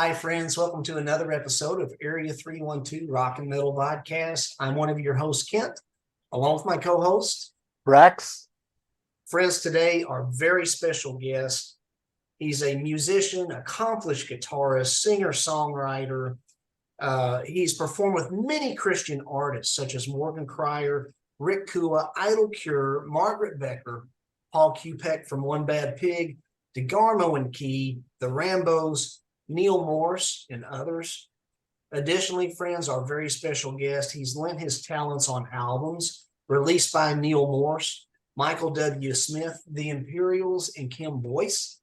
Hi, friends. Welcome to another episode of Area 312 Rock and Metal Podcast. I'm one of your hosts, Kent, along with my co-host, Rex. Friends, today, our very special guest. He's a musician, accomplished guitarist, singer-songwriter. He's performed with many Christian artists, such as Morgan Cryer, Rick Cua, Idle Cure, Margaret Becker, Paul Kupek from One Bad Pig, DeGarmo Key, the Rambos, Neal Morse, and others. Additionally, friends, our very special guest, he's lent his talents on albums released by Neal Morse, Michael W. Smith, The Imperials, and Kim Boyce.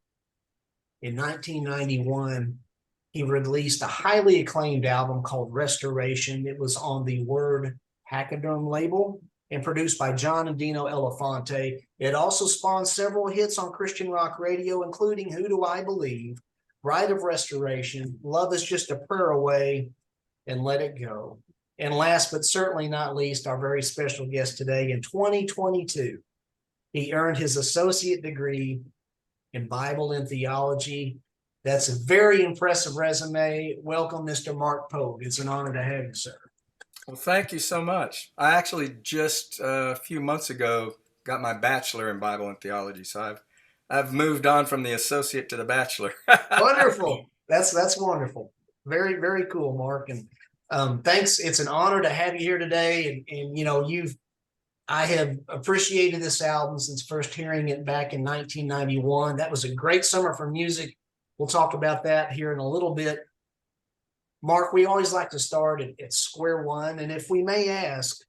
In 1991, he released a highly acclaimed album called Restoration. It was on the Word Pakaderm label and produced by John and Dino Elefante. It also spawned several hits on Christian rock radio, including Who Do I Believe, Rite of Restoration, Love Is Just a Prayer Away, and Let It Go. And last but certainly not least, our very special guest today, in 2022, he earned his associate degree in Bible and theology. That's a very impressive resume. Welcome, Mr. Mark Pogue. It's an honor to have you, sir. Well, thank you so much. I actually just a few months ago got my bachelor in Bible and theology, so I've moved on from the associate to the bachelor. Wonderful. That's wonderful. Very, very cool, Mark. And thanks. It's an honor to have you here today. And you know, I have appreciated this album since first hearing it back in 1991. That was a great summer for music. We'll talk about that here in a little bit. Mark, we always like to start at square one. And if we may ask,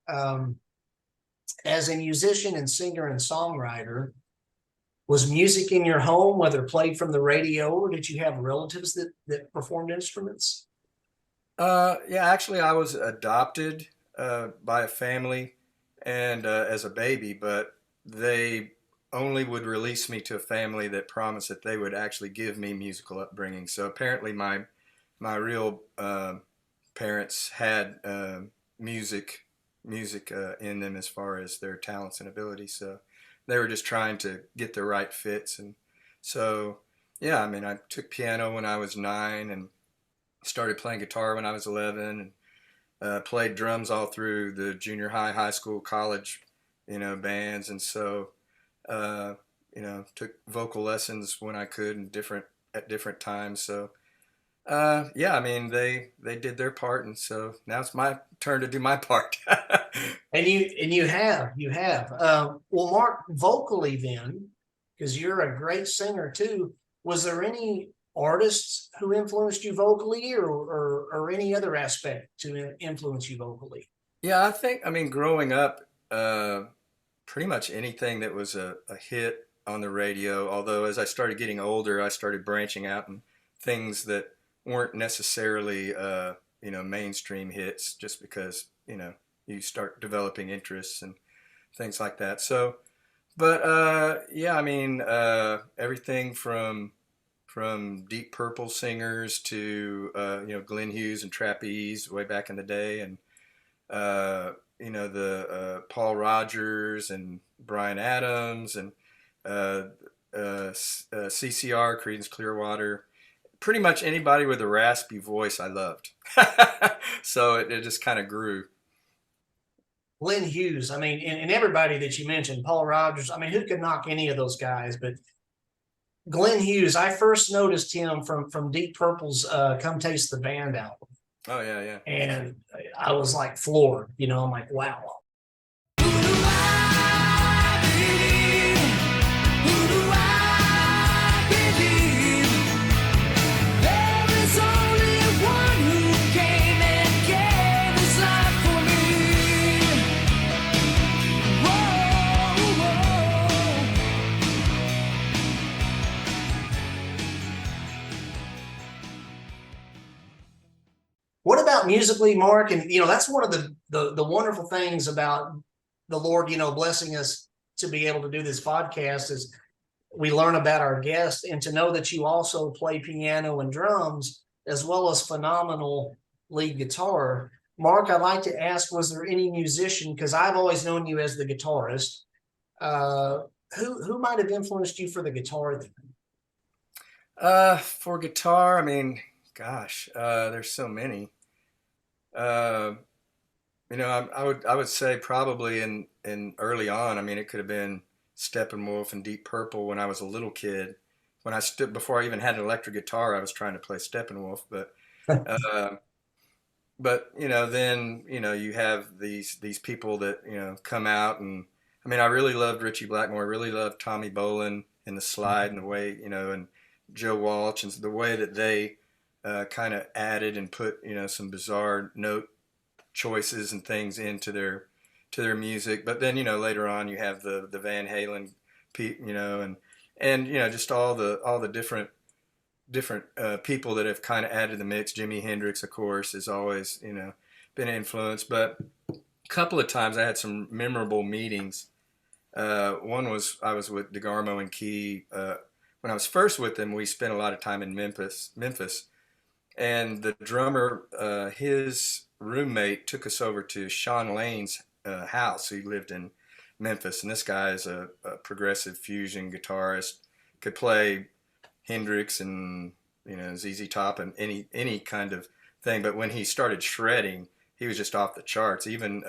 as a musician and singer and songwriter, was music in your home, whether played from the radio, or did you have relatives that performed instruments? Actually, I was adopted by a family and as a baby, but they only would release me to a family that promised that they would actually give me musical upbringing. So apparently my real parents had music in them as far as their talents and abilities. So they were just trying to get the right fits. And so, yeah, I mean, I took piano when I was 9 and started playing guitar when I was 11 and played drums all through the junior high, high school, college, bands. And so, took vocal lessons when I could at different times. So, I mean, they did their part, and so now it's my turn to do my part. And you have. Well, Mark, vocally then, because you're a great singer too, was there any artists who influenced you vocally or any other aspect to influence you vocally? Yeah, I mean, growing up, pretty much anything that was a hit on the radio, although as I started getting older, I started branching out and things that weren't necessarily, mainstream hits, just because, you start developing interests and things like that. So, but I mean, everything from Deep Purple singers to Glenn Hughes and Trapeze way back in the day, and the Paul Rogers and Bryan Adams and CCR, Creedence Clearwater. Pretty much anybody with a raspy voice I loved. So it just kind of grew. Glenn Hughes, I mean, and everybody that you mentioned, Paul Rogers, I mean, who could knock any of those guys? But Glenn Hughes, I first noticed him from Deep Purple's Come Taste the Band album. Oh, yeah. And I was like floored, I'm like, wow. What about musically, Mark? And that's one of the wonderful things about the Lord, blessing us to be able to do this podcast is we learn about our guests, and to know that you also play piano and drums as well as phenomenal lead guitar. Mark, I'd like to ask, was there any musician, because I've always known you as the guitarist, who might have influenced you for the guitar then? For guitar, I mean, Gosh, there's so many. Uh, I would say probably in early on. I mean, it could have been Steppenwolf and Deep Purple when I was a little kid. When I stood before I even had an electric guitar, I was trying to play Steppenwolf. Uh, but then you have these people that come out, and I mean, I really loved Richie Blackmore. I really loved Tommy Bolin and the Slide, and the way and Joe Walsh, and the way that they kind of added and put some bizarre note choices and things into their music. But then later on you have the Van Halen, and just all the different people that have kind of added the mix. Jimi Hendrix, of course, has always been an influence. But a couple of times I had some memorable meetings. One was I was with DeGarmo Key. When I was first with them, we spent a lot of time in Memphis, and the drummer, his roommate, took us over to Sean Lane's house. He lived in Memphis, and this guy is a progressive fusion guitarist. Could play Hendrix and ZZ Top and any kind of thing. But when he started shredding, he was just off the charts. Even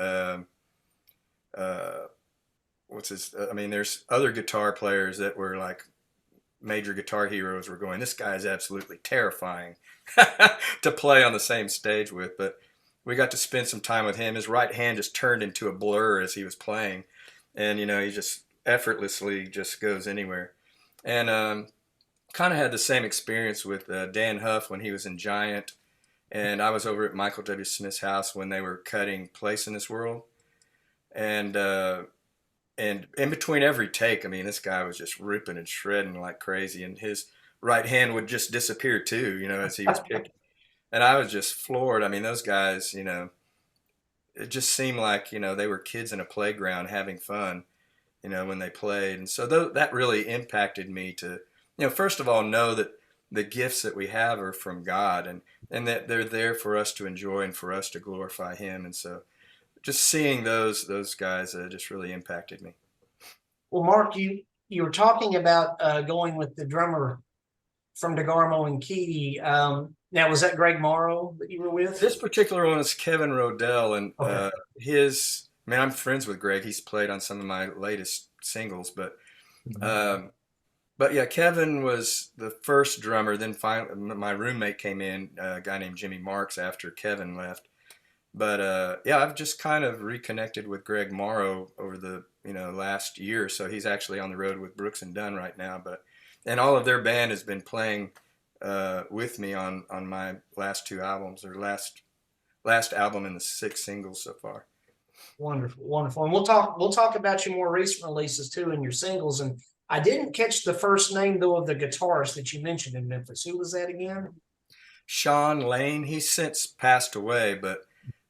what's his? I mean, there's other guitar players that were like major guitar heroes were going, this guy is absolutely terrifying to play on the same stage with. But we got to spend some time with him. His right hand just turned into a blur as he was playing, and he just effortlessly just goes anywhere. And kind of had the same experience with Dan Huff when he was in Giant, and I was over at Michael W. Smith's house when they were cutting Place in This World, and in between every take, I mean, this guy was just ripping and shredding like crazy, and his right hand would just disappear too, as he was picking. And I was just floored. I mean, those guys, it just seemed like, they were kids in a playground having fun, when they played. And so that really impacted me to, first of all, know that the gifts that we have are from God, and that they're there for us to enjoy and for us to glorify Him. And so just seeing those guys just really impacted me. Well, Mark, you were talking about going with the drummer from DeGarmo Key. Now, was that Greg Morrow that you were with? This particular one is Kevin Rodell, and Okay. I'm friends with Greg. He's played on some of my latest singles, but yeah, Kevin was the first drummer. Then finally, my roommate came in, a guy named Jimmy Marks, after Kevin left. But yeah, I've just kind of reconnected with Greg Morrow over the last year or so. He's actually on the road with Brooks and Dunn right now, and all of their band has been playing with me on my last two albums, or last album and the 6 singles so far. Wonderful, wonderful. And we'll talk about your more recent releases too, and your singles. And I didn't catch the first name though of the guitarist that you mentioned in Memphis. Who was that again? Sean Lane. He's since passed away, but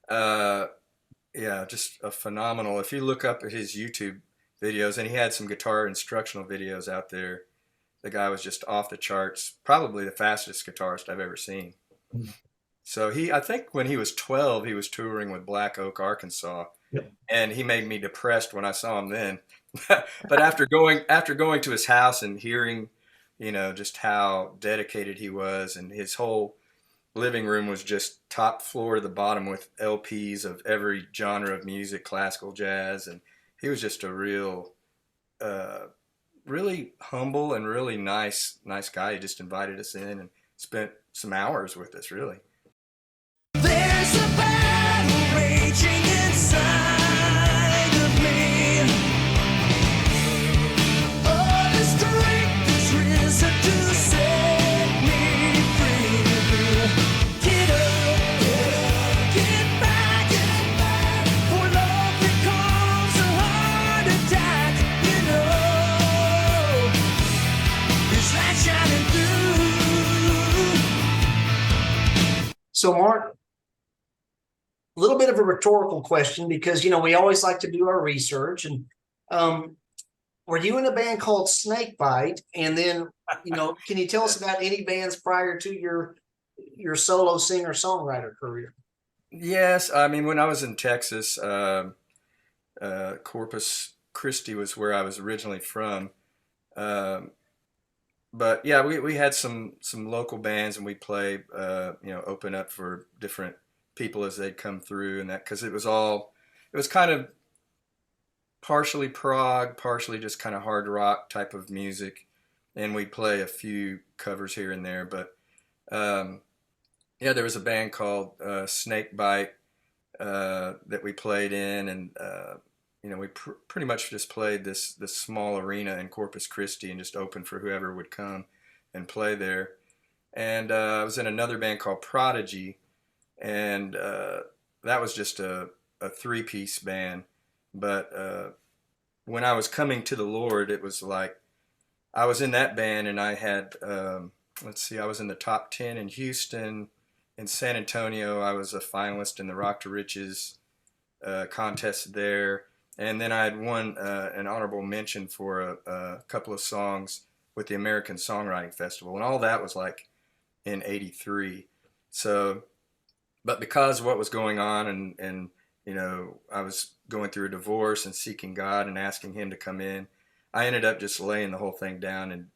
yeah, just a phenomenal. If you look up at his YouTube videos, and he had some guitar instructional videos out there, the guy was just off the charts. Probably the fastest guitarist I've ever seen. So I think when he was 12, he was touring with Black Oak, Arkansas, Yep. and he made me depressed when I saw him then. But after going to his house and hearing, just how dedicated he was, and his whole living room was just top floor to the bottom with LPs of every genre of music, classical, jazz, and he was just a really humble and really nice guy. He just invited us in and spent some hours with us, really. There's a battle raging inside of me. Oh, the strength is risen to set me free. Get up, get back, for love becomes a heart attack. It's light shining through. So, Mark, a little bit of a rhetorical question, because we always like to do our research. And were you in a band called Snakebite? And then can you tell us about any bands prior to your solo singer songwriter career? Yes, I mean, when I was in Texas, Corpus Christi was where I was originally from. but yeah, we had some local bands, and we play, open up for different people as they'd come through, and that because it was kind of partially prog, partially just kind of hard rock type of music, and we play a few covers here and there. But um, yeah, there was a band called Snakebite that we played in, and we pretty much just played this small arena in Corpus Christi and just opened for whoever would come and play there. And I was in another band called Prodigy, and that was just a three-piece band. But when I was coming to the Lord, it was like I was in that band, and I had I was in the top 10 in Houston. In San Antonio, I was a finalist in the Rock to Riches contest there. And then I had won an honorable mention for a couple of songs with the American Songwriting Festival. And all that was like in '83. So, but because of what was going on, and I was going through a divorce and seeking God and asking Him to come in, I ended up just laying the whole thing down. And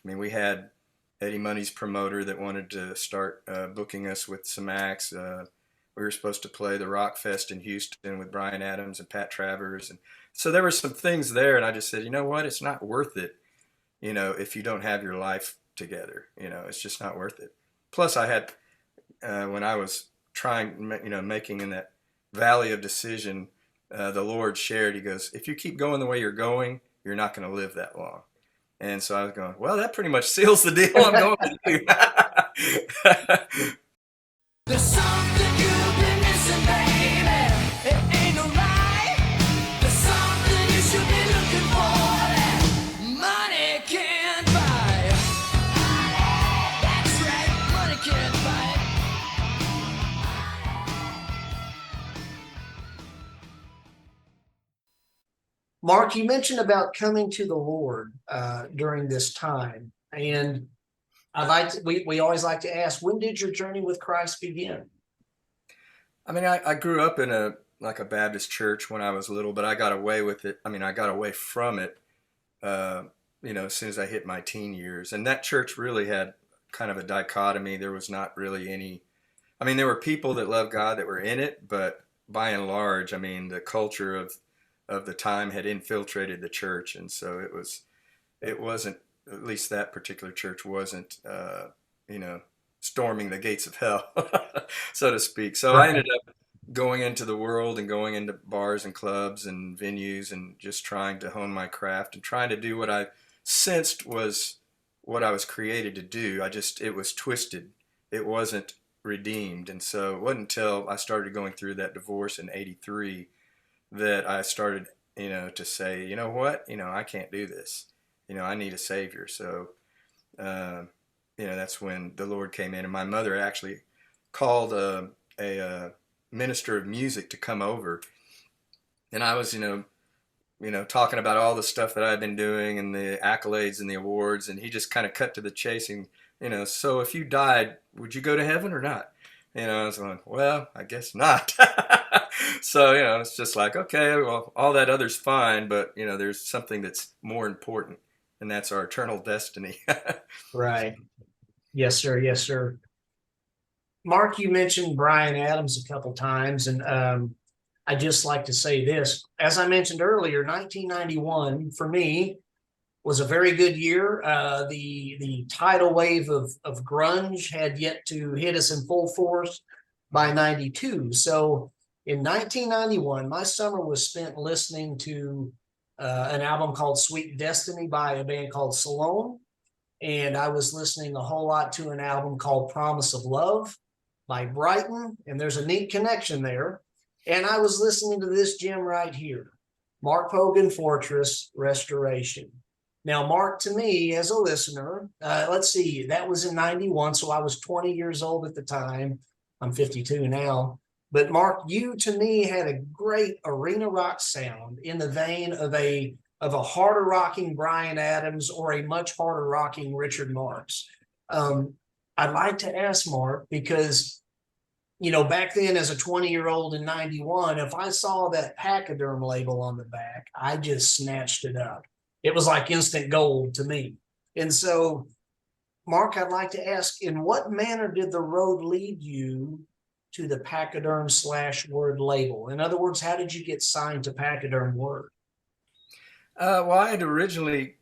I mean, we had Eddie Money's promoter that wanted to start booking us with some acts. We were supposed to play the Rock Fest in Houston with Bryan Adams and Pat Travers. And so there were some things there. And I just said, you know what? It's not worth it, if you don't have your life together. It's just not worth it. Plus, I had, when I was trying, making in that valley of decision, the Lord shared, He goes, if you keep going the way you're going, you're not going to live that long. And so I was going, well, that pretty much seals the deal. I'm going to do. There's something you've been missing, baby. It ain't no lie. There's something you should be looking for that money can't buy. That's right, money can't buy. Mark, you mentioned about coming to the Lord during this time, and we always like to ask, when did your journey with Christ begin? I mean, I grew up in a Baptist church when I was little, but I got away with it. I mean, I got away from it, as soon as I hit my teen years. And that church really had kind of a dichotomy. There was not really any. I mean, there were people that loved God that were in it, but by and large, I mean, the culture of the time had infiltrated the church, and so it wasn't, at least that particular church wasn't storming the gates of hell, so to speak. So I ended up going into the world and going into bars and clubs and venues and just trying to hone my craft and trying to do what I sensed was what I was created to do. It was twisted. It wasn't redeemed. And so it wasn't until I started going through that divorce in '83 that I started, to say, you know what, I can't do this. I need a savior. So, that's when the Lord came in, and my mother actually called a minister of music to come over. And I was, talking about all the stuff that I've been doing and the accolades and the awards. And he just kind of cut to the chase and, so if you died, would you go to heaven or not? I was going, well, I guess not. So, it's just like, okay, well, all that other's fine, but, there's something that's more important, and that's our eternal destiny. Right. Yes, sir. Yes, sir. Mark, you mentioned Bryan Adams a couple times, and I just like to say this. As I mentioned earlier, 1991 for me was a very good year. The tidal wave of grunge had yet to hit us in full force by '92. So in 1991, my summer was spent listening to an album called Sweet Destiny by a band called Salome. And I was listening a whole lot to an album called Promise of Love by Brighton. And there's a neat connection there. And I was listening to this gem right here, Mark Pogue Fortress, Restoration. Now, Mark, to me, as a listener, let's see, that was in '91, so I was 20 years old at the time. I'm 52 now. But Mark, you to me had a great arena rock sound in the vein of a harder rocking Bryan Adams or a much harder rocking Richard Marx. I'd like to ask Mark, because back then as a 20-year-old in '91, if I saw that Pakaderm label on the back, I just snatched it up. It was like instant gold to me. And so Mark, I'd like to ask, in what manner did the road lead you to the Pakaderm / Word label? In other words, how did you get signed to Pakaderm Word? Well, I had originally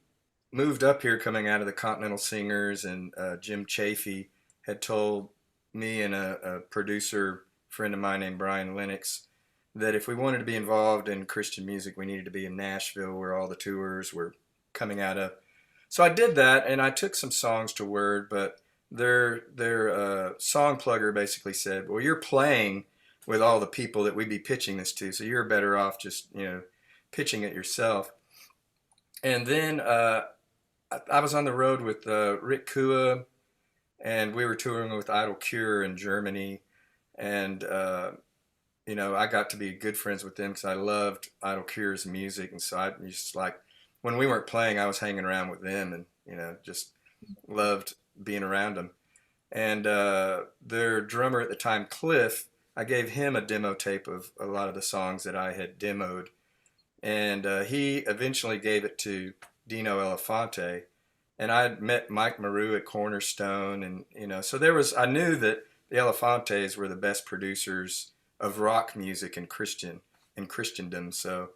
moved up here coming out of the Continental Singers, and Jim Chafee had told me and a producer friend of mine named Brian Lennox that if we wanted to be involved in Christian music, we needed to be in Nashville, where all the tours were coming out of. So I did that, and I took some songs to Word, but their song plugger basically said, "Well, you're playing with all the people that we'd be pitching this to, so you're better off just pitching it yourself." And then I was on the road with Rick Cua, and we were touring with Idol Cure in Germany, and I got to be good friends with them because I loved Idol Cure's music, and so I just like when we weren't playing, I was hanging around with them, and just loved being around them. And their drummer at the time, Cliff, I gave him a demo tape of a lot of the songs that I had demoed, and he eventually gave it to Dino Elefante, and I had met Mike Maru at Cornerstone, and so I knew that the Elefantes were the best producers of rock music in Christendom. So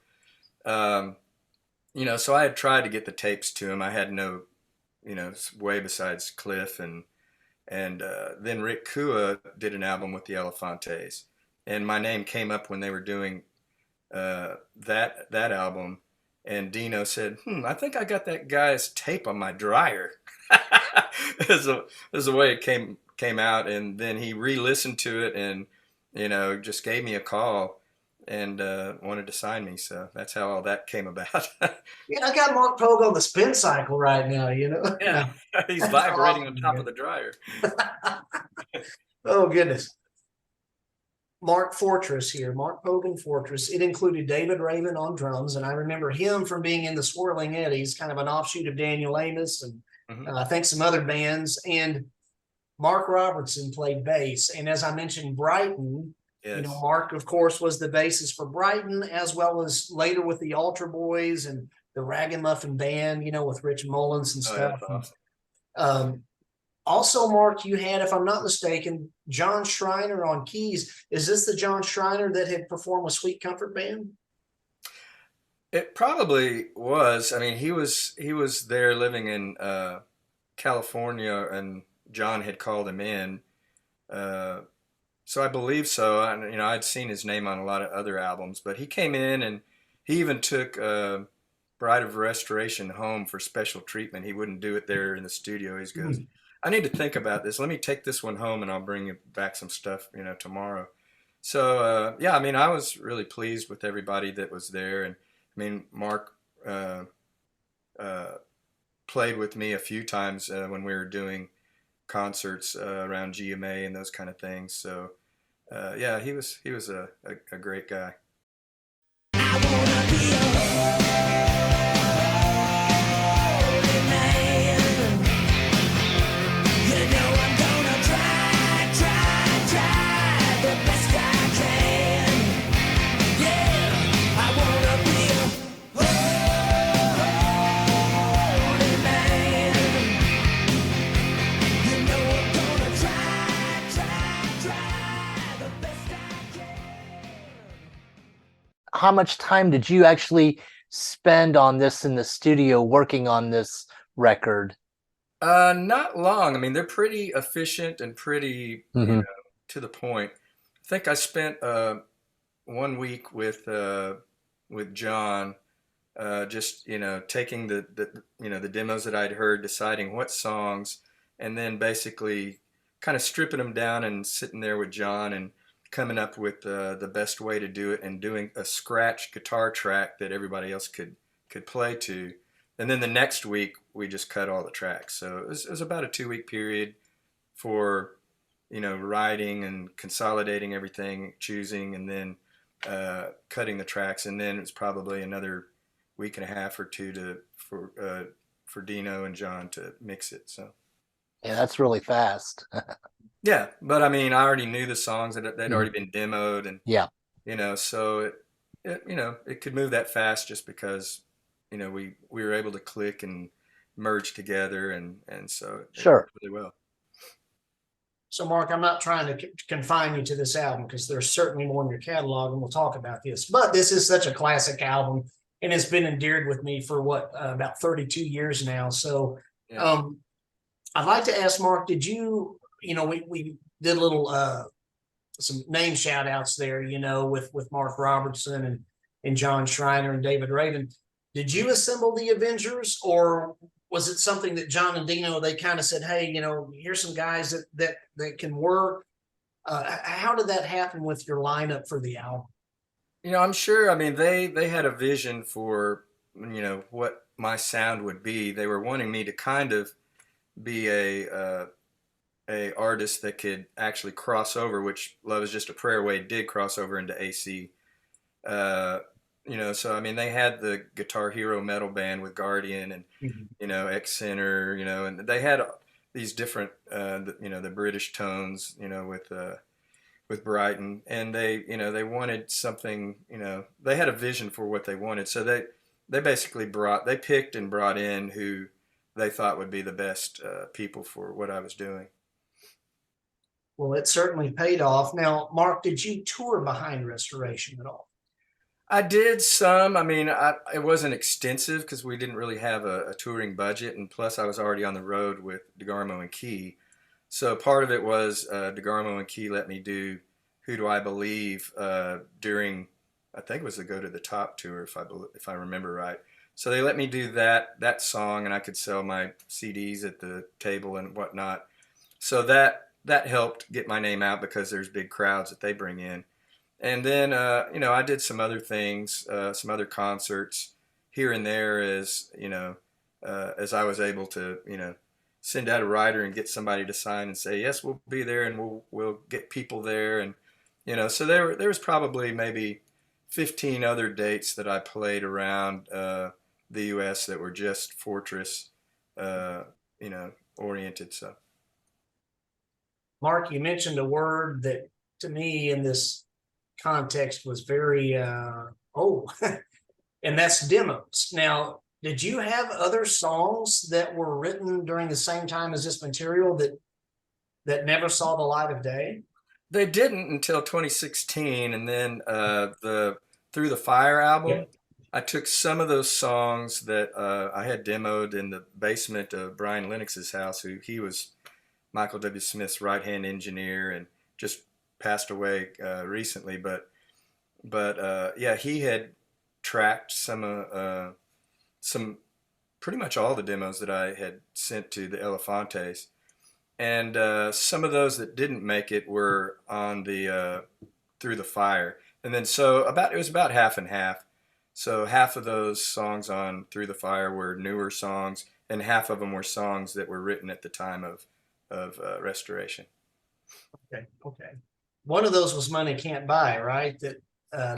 so I had tried to get the tapes to him. I had no way besides Cliff, and then Rick Cua did an album with the Elefantes, and my name came up when they were doing that album, and Dino said, I think I got that guy's tape on my dryer. as the way it came out, and then he re-listened to it and just gave me a call and wanted to sign me. So that's how all that came about. Yeah, I got Mark Pogue on the spin cycle right now, Yeah, he's vibrating on top of the dryer. Oh, goodness. Mark Fortress here, Mark Pogue Fortress. It included David Raven on drums, and I remember him from being in the Swirling Eddies, kind of an offshoot of Daniel Amos, and I think some other bands. And Mark Robertson played bass. And as I mentioned, Brighton, Yes. Mark, of course, was the bassist for Brighton, as well as later with the Altar Boys and the Ragamuffin Band, with Rich Mullins and stuff. Oh, that's awesome. Also, Mark, you had, if I'm not mistaken, John Schreiner on keys. Is this the John Schreiner that had performed with Sweet Comfort Band? It probably was. I mean, he was there living in California, and John had called him in. So I believe so. I'd seen his name on a lot of other albums, but he came in and he even took Bride of Restoration home for special treatment. He wouldn't do it there in the studio. He goes, I need to think about this. Let me take this one home and I'll bring you back some stuff, tomorrow. So, I was really pleased with everybody that was there. And Mark played with me a few times when we were doing concerts around GMA and those kind of things. So, he was a great guy. How much time did you actually spend on this in the studio working on this record? Not long. I mean, they're pretty efficient and pretty to the point. I think I spent 1 week with John, just taking the demos that I'd heard, deciding what songs, and then basically kind of stripping them down and sitting there with John and coming up with the best way to do it, and doing a scratch guitar track that everybody else could play to. And then the next week we just cut all the tracks. So it was about a 2-week period for writing and consolidating everything, choosing, and then cutting the tracks. And then it's probably another week and a half or two for Dino and John to mix it. So yeah, that's really fast. yeah, but I already knew the songs that they'd already been demoed, and so it could move that fast just because we were able to click and merged together, and so it Sure. worked really well. So, Mark, I'm not trying to confine you to this album because there's certainly more in your catalog, and we'll talk about this. But this is such a classic album, and it's been endeared with me for about 32 years now. So, Yeah. I'd like to ask Mark, did you, we did a little some name shout outs there, with Mark Robertson and John Schreiner and David Raven. Did you assemble the Avengers, or was it something that John and Dino, they kind of said, hey, here's some guys that can work? How did that happen with your lineup for the album? I'm sure. I mean, they had a vision for what my sound would be. They were wanting me to kind of be a artist that could actually cross over, which Love Is Just a Prayer Away did cross over into AC. So I mean, they had the Guitar Hero metal band with Guardian and X Center, and they had these different the British tones, with Brighton, and they wanted something, they had a vision for what they wanted, so they basically picked and brought in who they thought would be the best people for what I was doing. Well, it certainly paid off. Now, Mark, did you tour behind Restoration at all? I did some. I mean, it wasn't extensive because we didn't really have a touring budget, and plus I was already on the road with DeGarmo Key. So part of it was DeGarmo Key let me do Who Do I Believe during, I think it was the Go to the Top tour, if I remember right. So they let me do that song, and I could sell my CDs at the table and whatnot. So that helped get my name out because there's big crowds that they bring in. And then, I did some other things, some other concerts here and there as I was able to, send out a writer and get somebody to sign and say, yes, we'll be there, and we'll get people there. And, so there was probably maybe 15 other dates that I played around the U.S. that were just Fortress, oriented. So, Mark, you mentioned a word that to me in this context was very and that's demos. Now, did you have other songs that were written during the same time as this material that never saw the light of day? they didn't until 2016, and then the Through the Fire album. Yeah. I took some of those songs that I had demoed in the basement of Brian Lennox's house, he was Michael W. Smith's right-hand engineer and just passed away recently. But yeah, he had tracked some pretty much all the demos that I had sent to the Elefantes, and some of those that didn't make it were on the Through the Fire, and then it was about half and half. So half of those songs on Through the Fire were newer songs, and half of them were songs that were written at the time of Restoration. Okay. One of those was Money Can't Buy, right? That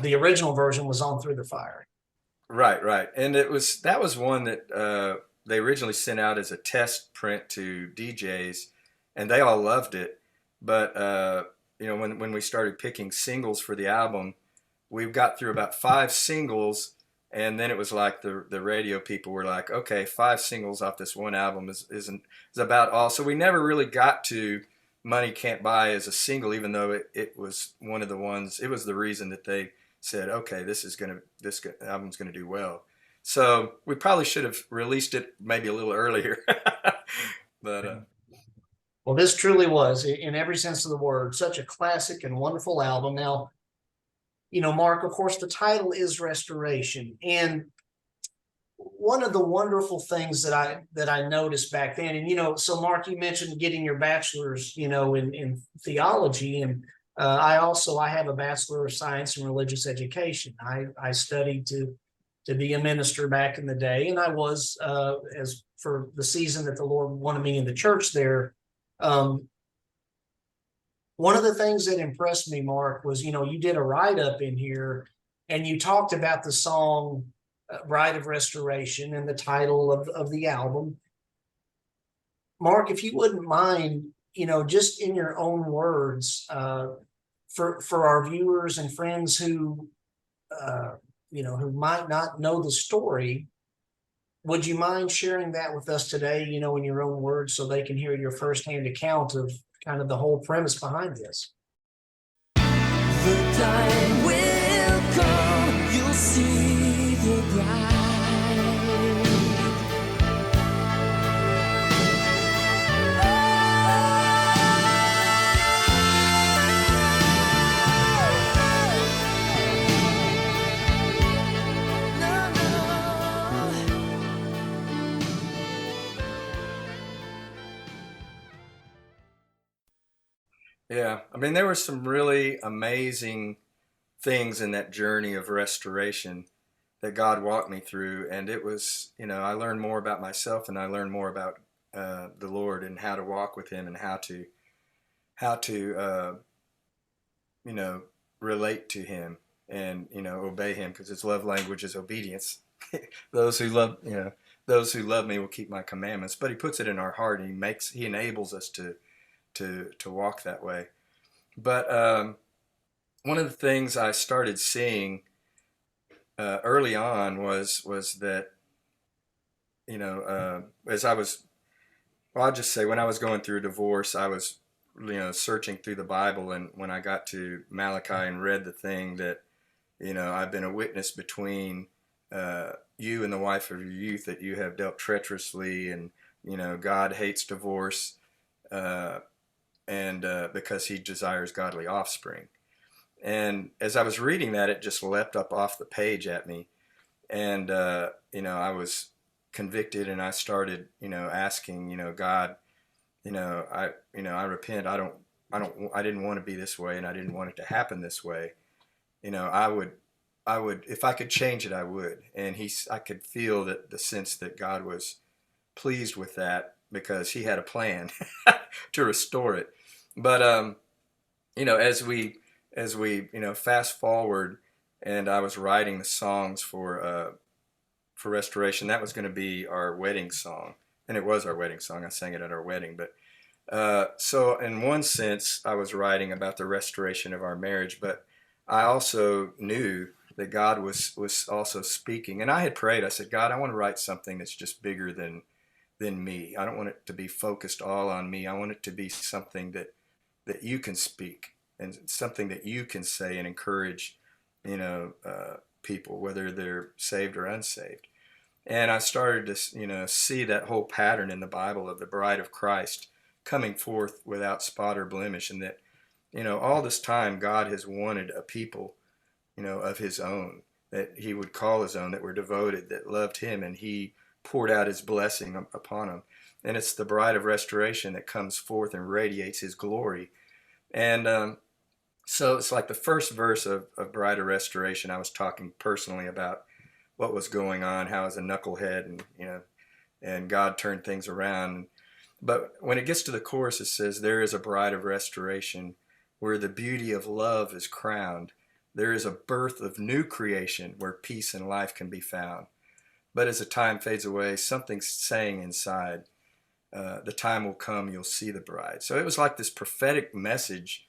the original version was on Through the Fire. Right. And that was one that they originally sent out as a test print to DJs, and they all loved it. But when we started picking singles for the album, we got through about 5 singles, and then it was like the radio people were like, okay, 5 singles off this one album is about all. So we never really got to Money Can't Buy as a single, even though it was one of the ones. It was the reason that they said, okay, this album's gonna do well. So we probably should have released it maybe a little earlier. But Well, this truly was, in every sense of the word, such a classic and wonderful album. Now, Mark, of course, the title is Restoration, and one of the wonderful things that I noticed back then, and so Mark, you mentioned getting your bachelor's, in theology, and I have a Bachelor of Science in Religious Education. I studied to be a minister back in the day, and I was as for the season that the Lord wanted me in the church there. One of the things that impressed me, Mark, was, you did a write-up in here and you talked about the song Bride of Restoration and the title of the album. Mark, if you wouldn't mind, just in your own words, for our viewers and friends who might not know the story, would you mind sharing that with us today, you know, in your own words, so they can hear your firsthand account of kind of the whole premise behind this? The time will come, you'll see the bride. Yeah, I mean, there were some really amazing things in that journey of restoration that God walked me through, and it was, you know, I learned more about myself, and I learned more about the Lord and how to walk with Him, and how to you know, relate to Him, and, you know, obey Him, because His love language is obedience. Those who love, you know, those who love me will keep my commandments. But He puts it in our heart, and He enables us to walk that way. But one of the things I started seeing early on was that, you know, as I was, well, I'll just say, when I was going through a divorce, I was, you know, searching through the Bible, and when I got to Malachi and read the thing that, you know, I've been a witness between you and the wife of your youth, that you have dealt treacherously, and, you know, God hates divorce, and because He desires godly offspring. And as I was reading that, it just leapt up off the page at me, and you know, I was convicted, and I started, you know, asking, you know, God, you know, I repent. I didn't want to be this way, and I didn't want it to happen this way. You know, I would, if I could change it, I would. And I could feel that the sense that God was pleased with that, because He had a plan to restore it. But you know, as we you know, fast forward, and I was writing the songs for restoration. That was going to be our wedding song, and it was our wedding song. I sang it at our wedding. But so in one sense, I was writing about the restoration of our marriage, but I also knew that God was also speaking. And I had prayed. I said, God, I want to write something that's just bigger than me. I don't want it to be focused all on me. I want it to be something that you can speak, and something that you can say and encourage, you know, people, whether they're saved or unsaved. And I started to, you know, see that whole pattern in the Bible of the bride of Christ coming forth without spot or blemish, and that, you know, all this time God has wanted a people, you know, of His own, that He would call His own, that were devoted, that loved Him, and He poured out His blessing upon them. And it's the bride of restoration that comes forth and radiates His glory. And so it's like the first verse of Bride of Restoration, I was talking personally about what was going on, how I was a knucklehead, and, you know, and God turned things around. But when it gets to the chorus, it says, there is a bride of restoration where the beauty of love is crowned. There is a birth of new creation where peace and life can be found. But as the time fades away, something's saying inside, the time will come, you'll see the bride. So it was like this prophetic message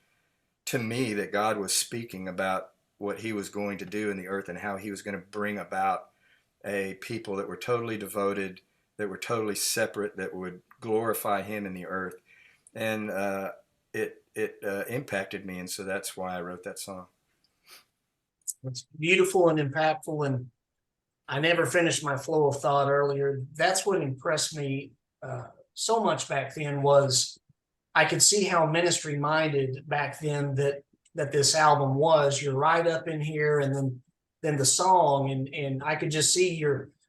to me that God was speaking about what He was going to do in the earth, and how He was going to bring about a people that were totally devoted, that were totally separate, that would glorify Him in the earth. And it impacted me, and so that's why I wrote that song. It's beautiful and impactful, and I never finished my flow of thought earlier. That's what impressed me so much back then, was I could see how ministry minded back then that this album was. You're right up in here, and then the song, and I could just see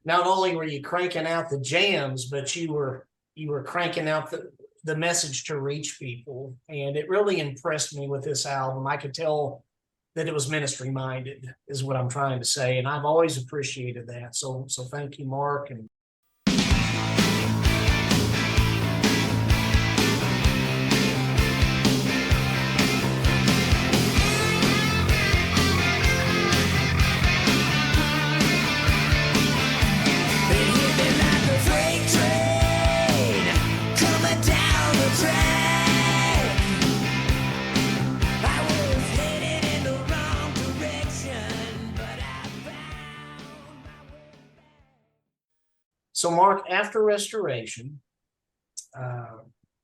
not only were you cranking out the jams, but you were cranking out the message to reach people. And it really impressed me with this album. I could tell that it was ministry minded, is what I'm trying to say. And I've always appreciated that. So thank you, Mark. And So, Mark, after Restoration,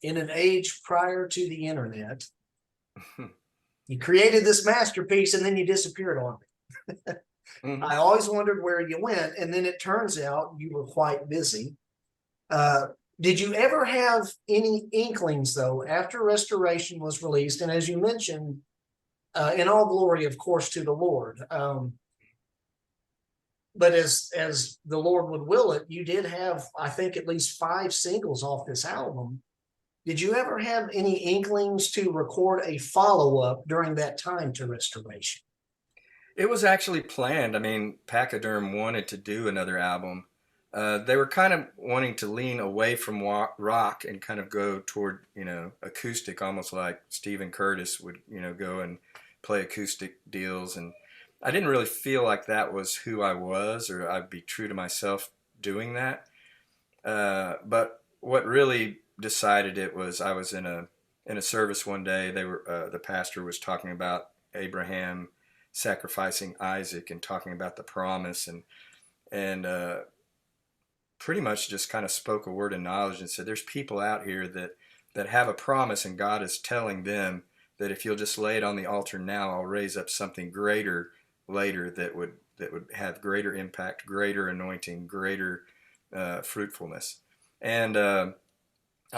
in an age prior to the internet, you created this masterpiece and then you disappeared on me. I always wondered where you went, and then it turns out you were quite busy. Did you ever have any inklings, though, after Restoration was released? And as you mentioned, in all glory, of course, to the Lord. But as the Lord would will it, you did have, I think, at least 5 singles off this album. Did you ever have any inklings to record a follow-up during that time to Restoration? It was actually planned. I mean, Pakaderm wanted to do another album. They were kind of wanting to lean away from rock and kind of go toward, acoustic, almost like Stephen Curtis would, go and play acoustic deals. And I didn't really feel like that was who I was, or I'd be true to myself doing that. But what really decided it was I was in a service one day. The pastor was talking about Abraham sacrificing Isaac and talking about the promise, and pretty much just kind of spoke a word of knowledge and said, there's people out here that have a promise, and God is telling them that if you'll just lay it on the altar now, I'll raise up something greater later that would have greater impact, greater anointing, greater fruitfulness. And I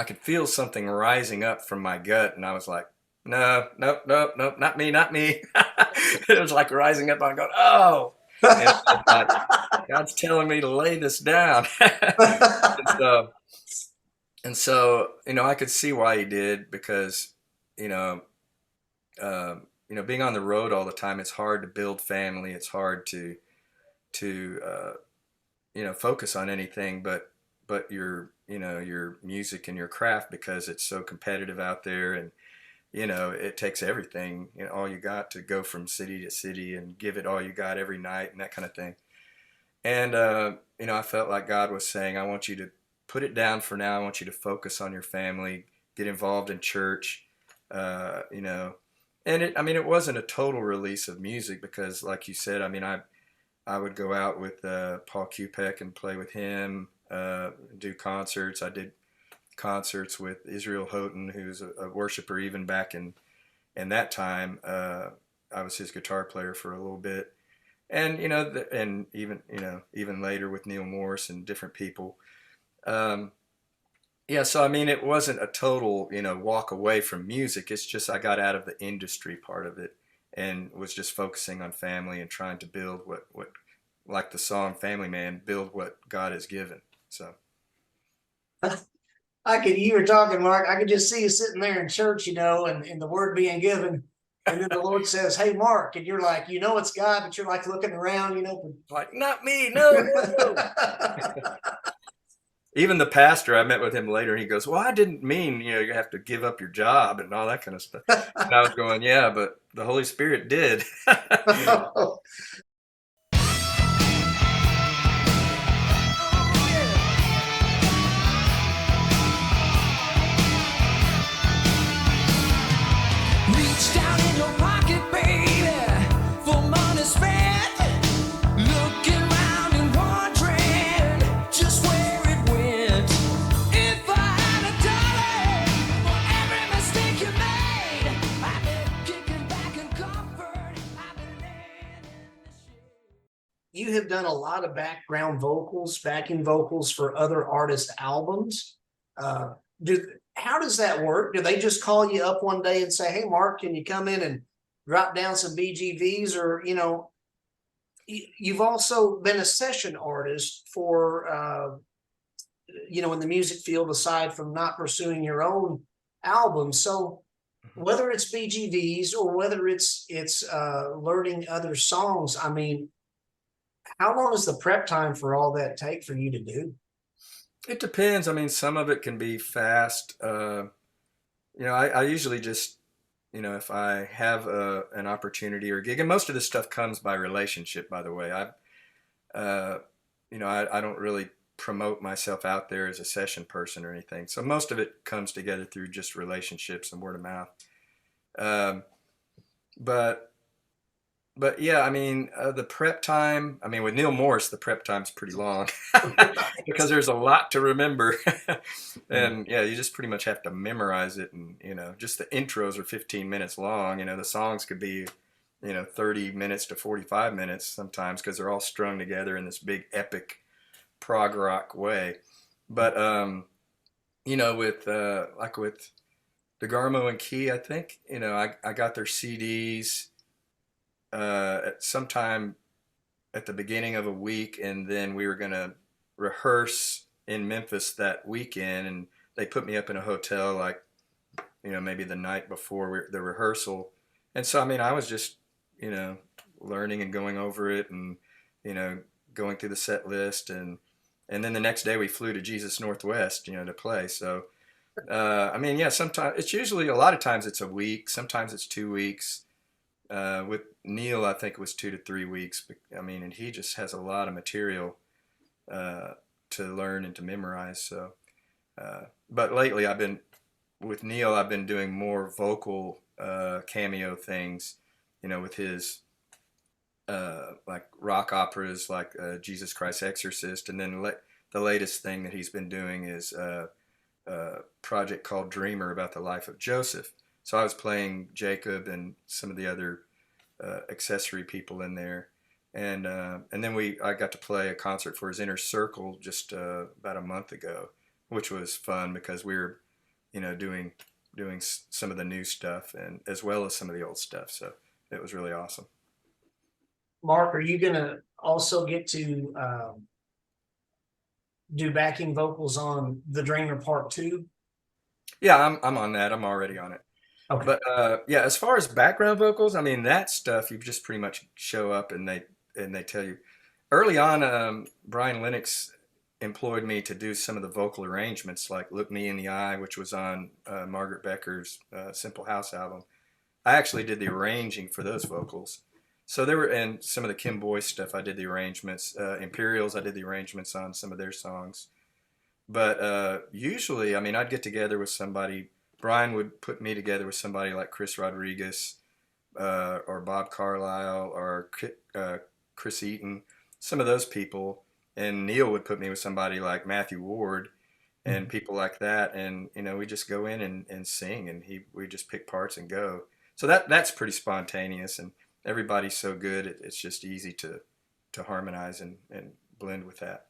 could feel something rising up from my gut, and I was like, no, not me. It was like rising up. I go, oh, and I thought, God's telling me to lay this down. and so, I could see why he did, because, being on the road all the time, it's hard to build family. It's hard to focus on anything but your music and your craft, because it's so competitive out there, and it takes everything, all you got to go from city to city and give it all you got every night and that kind of thing. And, I felt like God was saying, I want you to put it down for now. I want you to focus on your family, get involved in church, and it wasn't a total release of music, because like you said, I would go out with Paul Kupek and play with him, do concerts. I did concerts with Israel Houghton, who's a worshiper even back in that time. I was his guitar player for a little bit, and and even later with Neal Morse and different people. So it wasn't a total walk away from music. It's just I got out of the industry part of it and was just focusing on family and trying to build what like the song Family Man, build what God has given. So you were talking, Mark, I could just see you sitting there in church, and the word being given. And then the Lord says, hey, Mark, and you're like, it's God, but you're like looking around, like, not me, no. Even the pastor, I met with him later, and he goes, well, I didn't mean, you have to give up your job and all that kind of stuff. And I was going, yeah, but the Holy Spirit did. Down in your pocket, baby, for money spent. Looking round and wondering just where it went. If I had a dollar for every mistake you made, I've been kicking back in comfort. I've been laying in the shade. You have done a lot of background vocals, backing vocals for other artists' albums. How does that work? Do they just call you up one day and say, hey, Mark, can you come in and drop down some BGVs? Or, you've also been a session artist for, in the music field, aside from not pursuing your own album. So whether it's BGVs or whether it's learning other songs, how long does the prep time for all that take for you to do? It depends. Some of it can be fast. I usually just, if I have an opportunity or a gig, and most of this stuff comes by relationship, by the way. I don't really promote myself out there as a session person or anything. So most of it comes together through just relationships and word of mouth. But but yeah, I mean, the prep time, I mean, with Neal Morse, the prep time's pretty long because there's a lot to remember. And yeah, you just pretty much have to memorize it. And, just the intros are 15 minutes long. The songs could be, 30 minutes to 45 minutes sometimes because they're all strung together in this big epic prog rock way. But, with, like with DeGarmo and Key, I think, I got their CDs at sometime at the beginning of a week, and then we were gonna rehearse in Memphis that weekend, and they put me up in a hotel like maybe the night before the rehearsal, and so I mean I was just learning and going over it, and going through the set list, and then the next day we flew to Jesus Northwest to play. So I mean, yeah, sometimes it's usually a lot of times it's a week, sometimes it's 2 weeks. With Neal, I think it was 2 to 3 weeks. I mean, and he just has a lot of material to learn and to memorize. So, but lately, with Neal, I've been doing more vocal cameo things, with his like rock operas, like Jesus Christ Exorcist, and then the latest thing that he's been doing is a project called Dreamer about the life of Joseph. So I was playing Jacob and some of the other accessory people in there, and then I got to play a concert for his Inner Circle just about a month ago, which was fun because we were, doing some of the new stuff and as well as some of the old stuff. So it was really awesome. Mark, are you gonna also get to do backing vocals on The Dreamer Part 2? Yeah, I'm on that. I'm already on it. Okay. But yeah, as far as background vocals, I mean that stuff you just pretty much show up and they tell you. Early on, Brian Lennox employed me to do some of the vocal arrangements, like "Look Me in the Eye," which was on Margaret Becker's Simple House album. I actually did the arranging for those vocals. So and some of the Kim Boyce stuff, I did the arrangements. Imperials, I did the arrangements on some of their songs. But usually, I mean, I'd get together with somebody. Brian would put me together with somebody like Chris Rodriguez or Bob Carlisle or Chris Eaton, some of those people. And Neal would put me with somebody like Matthew Ward and people like that. And, we just go in and sing, and we just pick parts and go. So that's pretty spontaneous, and everybody's so good. It's just easy to harmonize and blend with that.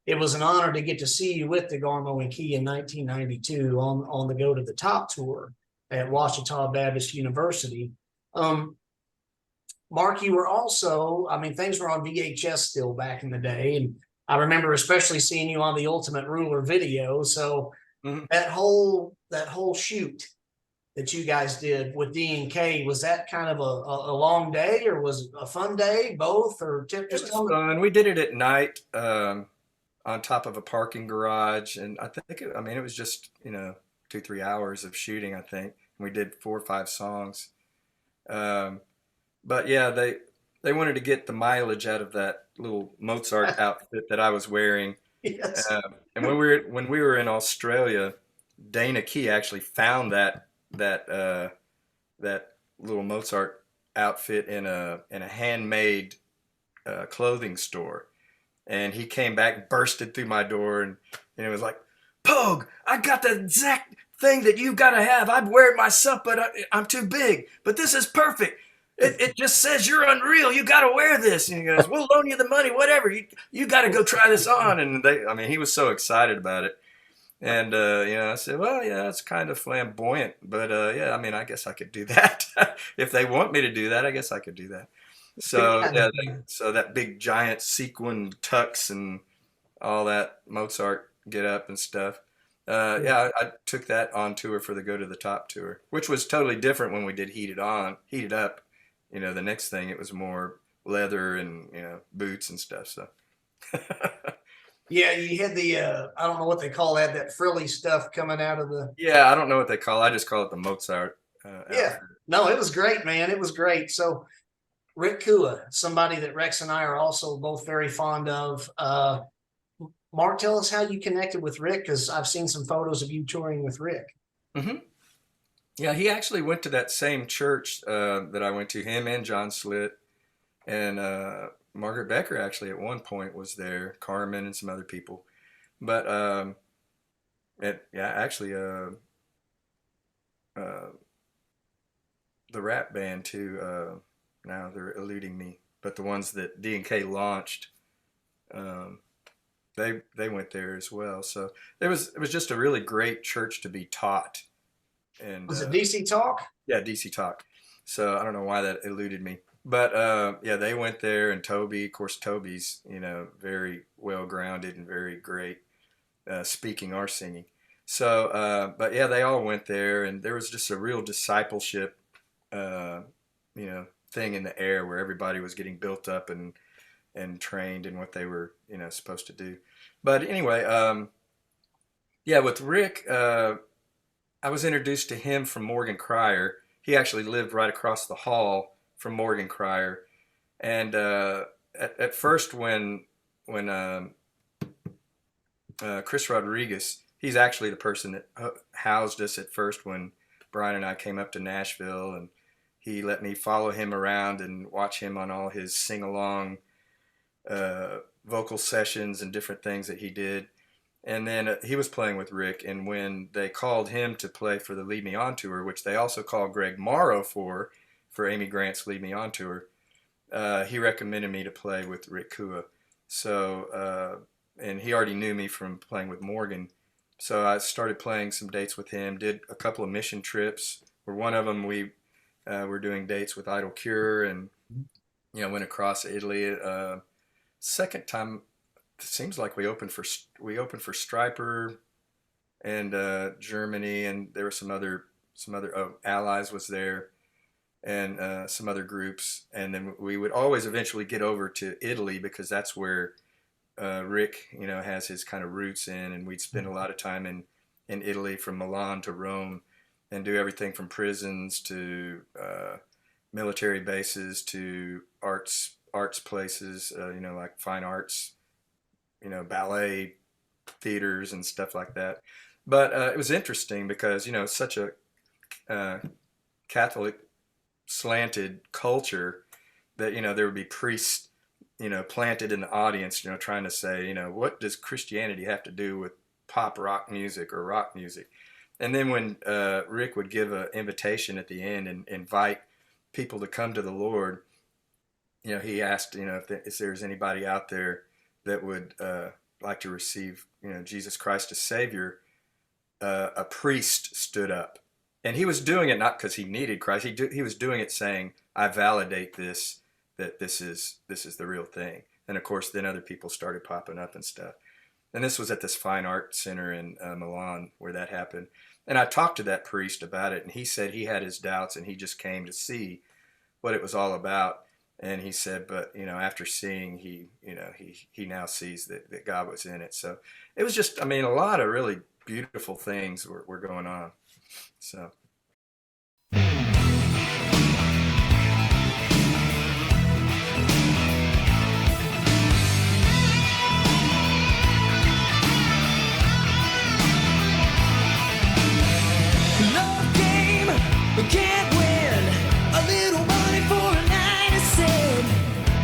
It was an honor to get to see you with DeGarmo and Key in 1992 on the Go to the Top tour at Ouachita Baptist University. Mark, you were also, I mean, things were on VHS still back in the day, and I remember especially seeing you on the Ultimate Ruler video. So that whole shoot that you guys did with D&K, was that kind of a long day, or was it a fun day, both? Or just tell me. Fun. We did it at night. On top of a parking garage, and I think it was just 2-3 hours of shooting. I think we did 4 or 5 songs, but yeah, they wanted to get the mileage out of that little Mozart outfit that I was wearing. Yes. And when we were in Australia, Dana Key actually found that little Mozart outfit in a handmade clothing store. And he came back, bursted through my door, and it was like, "Pogue, I got the exact thing that you got to have. I'd wear it myself, but I'm too big. But this is perfect. It just says you're unreal. You got to wear this." And he goes, "We'll loan you the money, whatever. You got to go try this on." And he was so excited about it. And I said, "Well, yeah, it's kind of flamboyant, but yeah, I mean, I guess I could do that. If they want me to do that, I guess I could do that." So yeah, so that big giant sequin tux and all that Mozart get up and stuff. Yeah, I took that on tour for the Go to the Top tour, which was totally different when we did Heated Up. The next thing, it was more leather and boots and stuff. So Yeah, you had the I don't know what they call that frilly stuff coming out of the. Yeah, I don't know what they call it. I just call it the Mozart Yeah. outfit. No, it was great, man. It was great. So Rick Cua, somebody that Rex and I are also both very fond of. Mark, tell us how you connected with Rick, because I've seen some photos of you touring with Rick. Hmm. Yeah, he actually went to that same church that I went to. Him and John Slitt and Margaret Becker actually at one point was there. Carmen and some other people. But yeah, actually, uh, the rap band too. Now they're eluding me, but the ones that D and K launched, um, they went there as well. So it was just a really great church to be taught. And Was it DC Talk? yeah, DC Talk. So I don't know why that eluded me. But yeah, they went there, and Toby, of course, Toby's very well grounded and very great speaking or singing. So, but yeah, they all went there, and there was just a real discipleship, uh, thing in the air where everybody was getting built up and trained in what they were supposed to do. But anyway, yeah, with Rick, I was introduced to him from Morgan Cryer. He actually lived right across the hall from Morgan Cryer, and at first when Chris Rodriguez, he's actually the person that housed us at first when Brian and I came up to Nashville, and he let me follow him around and watch him on all his sing along vocal sessions and different things that he did. And then he was playing with Rick, and when they called him to play for the Lead Me On tour, which they also called Greg Morrow for Amy Grant's Lead Me On tour, he recommended me to play with Rick Cua. So, and he already knew me from playing with Morgan. So I started playing some dates with him, did a couple of mission trips, where one of them we were doing dates with Idle Cure, and went across Italy. Second time, it seems like we opened for Stryper and Germany, and there were some other Allies was there, and some other groups, and then we would always eventually get over to Italy because that's where Rick has his kind of roots in, and we'd spend a lot of time in Italy, from Milan to Rome, and do everything from prisons to military bases to arts places, like fine arts, ballet theaters and stuff like that. But it was interesting because it's such a Catholic slanted culture that there would be priests planted in the audience, trying to say, what does Christianity have to do with pop rock music or rock music? And then when Rick would give an invitation at the end and invite people to come to the Lord, he asked, if there's anybody out there that would like to receive, Jesus Christ as Savior. A priest stood up, and he was doing it not because he needed Christ. He was doing it saying, "I validate this, that this is the real thing." And of course, then other people started popping up and stuff. And this was at this fine art center in Milan where that happened. And I talked to that priest about it, and he said he had his doubts, and he just came to see what it was all about. And he said, but after seeing, he now sees that God was in it. So it was just, a lot of really beautiful things were going on. So. Love game, but can't win. A little money for a night of sin.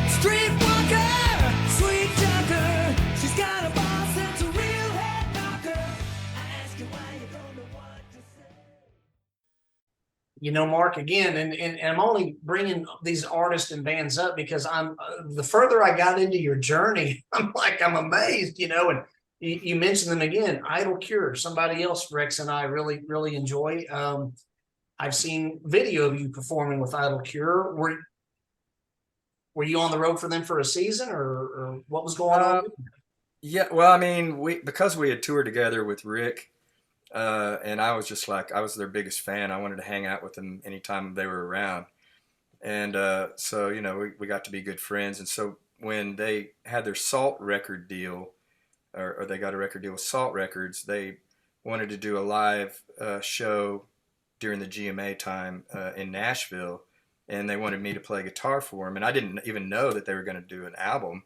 Streetwalker, sweet talker. She's got a boss that's a real head knocker. I ask you why you don't know what to say. Mark, again, and I'm only bringing these artists and bands up because I'm the further I got into your journey, I'm amazed, and you mentioned them again. Idle Cure, somebody else Rex and I really, really enjoy. I've seen video of you performing with Idle Cure. Were you on the road for them for a season, or what was going on? Yeah, well, because we had toured together with Rick, and I was just I was their biggest fan. I wanted to hang out with them anytime they were around. And so, we got to be good friends. And so when they had their Salt record deal, or they got a record deal with Salt Records. They wanted to do a live show during the GMA time in Nashville, and they wanted me to play guitar for them. And I didn't even know that they were going to do an album.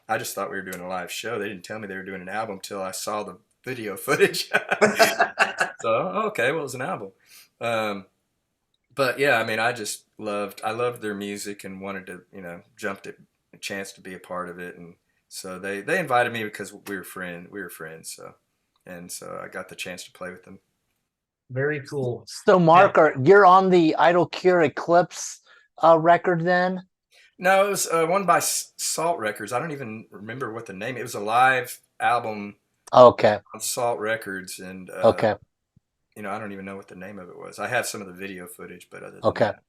I just thought we were doing a live show. They didn't tell me they were doing an album till I saw the video footage. So, okay, well, it was an album. But yeah, I mean, I loved their music and wanted to, jumped at a chance to be a part of it. And so they invited me because we were friends. So I got the chance to play with them. Very cool. So Mark, you're on the Idol Cure Eclipse record then? No, it was one by Salt Records. I don't even remember what the name. It was a live album. Okay. On Salt Records, and okay. I don't even know what the name of it was. I have some of the video footage, but other than Okay. that,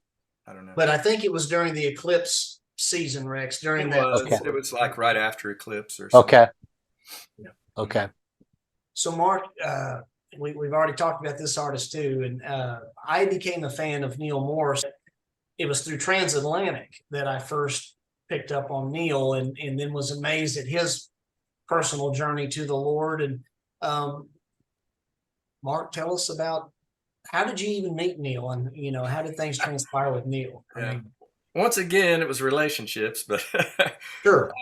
I don't know. But I think it was during the Eclipse season, Rex. During that, Okay. It was like right after Eclipse or something. Okay. Yeah. Okay. So Mark, we've already talked about this artist too, and I became a fan of Neal Morse. It was through Transatlantic that I first picked up on Neal, and then was amazed at his personal journey to the Lord. And Mark, tell us about, how did you even meet Neal, and how did things transpire with Neal? Yeah. Once again, it was relationships, but sure.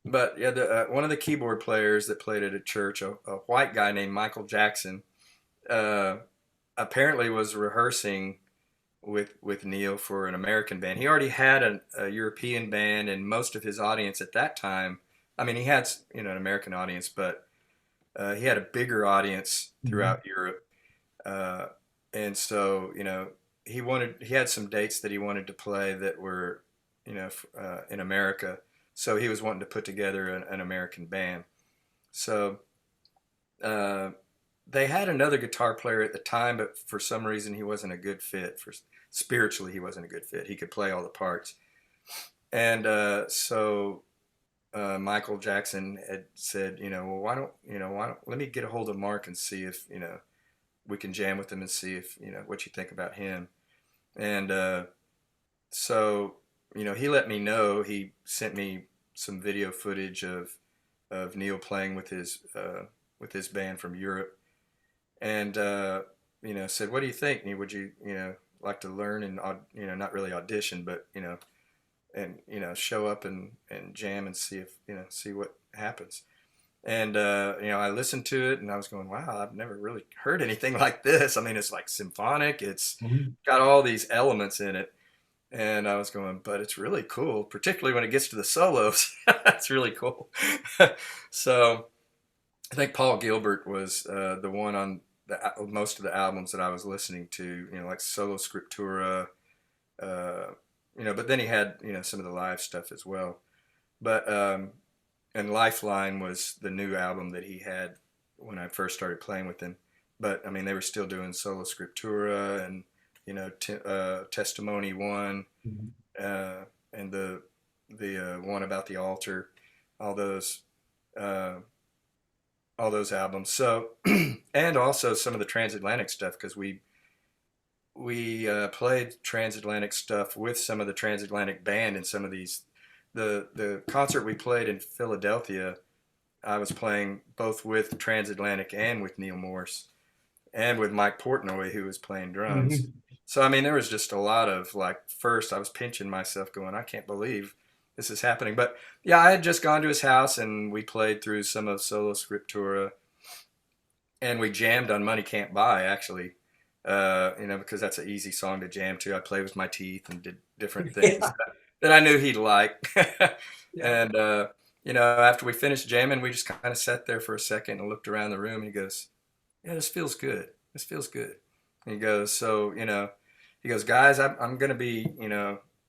But yeah, one of the keyboard players that played at a church, a white guy named Michael Jackson, apparently was rehearsing with Neal for an American band. He already had a European band, and most of his audience at that time, I mean, he had an American audience, but he had a bigger audience throughout Europe, and so he had some dates that he wanted to play that were in America. So he was wanting to put together an American band. So they had another guitar player at the time, but for some reason he wasn't a good fit. Spiritually, he wasn't a good fit. He could play all the parts, and so Michael Jackson had said, well, why don't let me get a hold of Mark and see if we can jam with him and see if what you think about him. And so he let me know. He sent me some video footage of Neal playing with his band from Europe, and said, what do you think? Would you like to learn and not really audition, but and show up and jam and see if see what happens. And I listened to it and I was going, wow, I've never really heard anything like this. I mean, it's like symphonic, it's got all these elements in it, and I was going, but it's really cool, particularly when it gets to the solos. It's really cool. So I think Paul Gilbert was the one on most of the albums that I was listening to, like Solo Scriptura, but then he had, some of the live stuff as well. But, and Lifeline was the new album that he had when I first started playing with him. But, I mean, they were still doing Solo Scriptura and, Testimony 1, and the one about the altar, all those albums. So, and also some of the Transatlantic stuff, because we played Transatlantic stuff with some of the Transatlantic band in some of these. The concert we played in Philadelphia, I was playing both with Transatlantic and with Neal Morse, and with Mike Portnoy, who was playing drums. So, I mean, there was just a lot of, first I was pinching myself going, I can't believe this is happening. But yeah, I had just gone to his house and we played through some of Solo Scriptura, and we jammed on Money Can't Buy, actually, because that's an easy song to jam to. I played with my teeth and did different things that I knew he'd like. And, after we finished jamming, we just kind of sat there for a second and looked around the room, and he goes, yeah, this feels good. This feels good. And he goes, so, he goes, guys, I'm going to be,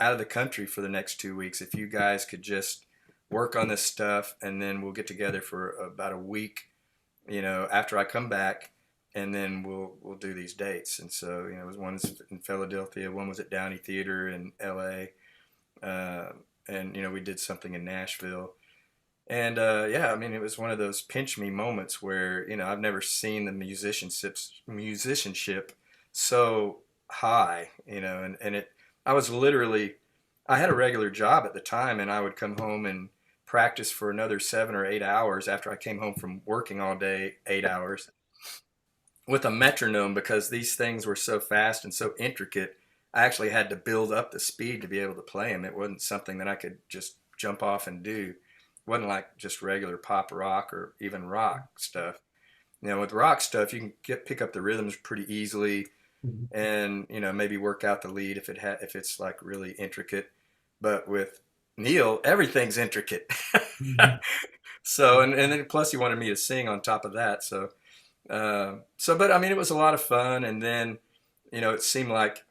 out of the country for the next 2 weeks. If you guys could just work on this stuff, and then we'll get together for about a week, after I come back, and then we'll do these dates. And so, it was one in Philadelphia, one was at Downey Theater in LA. And, we did something in Nashville. And, I mean, it was one of those pinch me moments where, I've never seen the musicianship so high, and I was literally, I had a regular job at the time, and I would come home and practice for another 7 or 8 hours after I came home from working all day, 8 hours, with a metronome, because these things were so fast and so intricate. I actually had to build up the speed to be able to play them. It wasn't something that I could just jump off and do. It wasn't like just regular pop rock or even rock stuff. With rock stuff, you can pick up the rhythms pretty easily, and maybe work out the lead if it's like really intricate. But with Neal, everything's intricate. So and then plus he wanted me to sing on top of that. But I mean, it was a lot of fun. And then it seemed like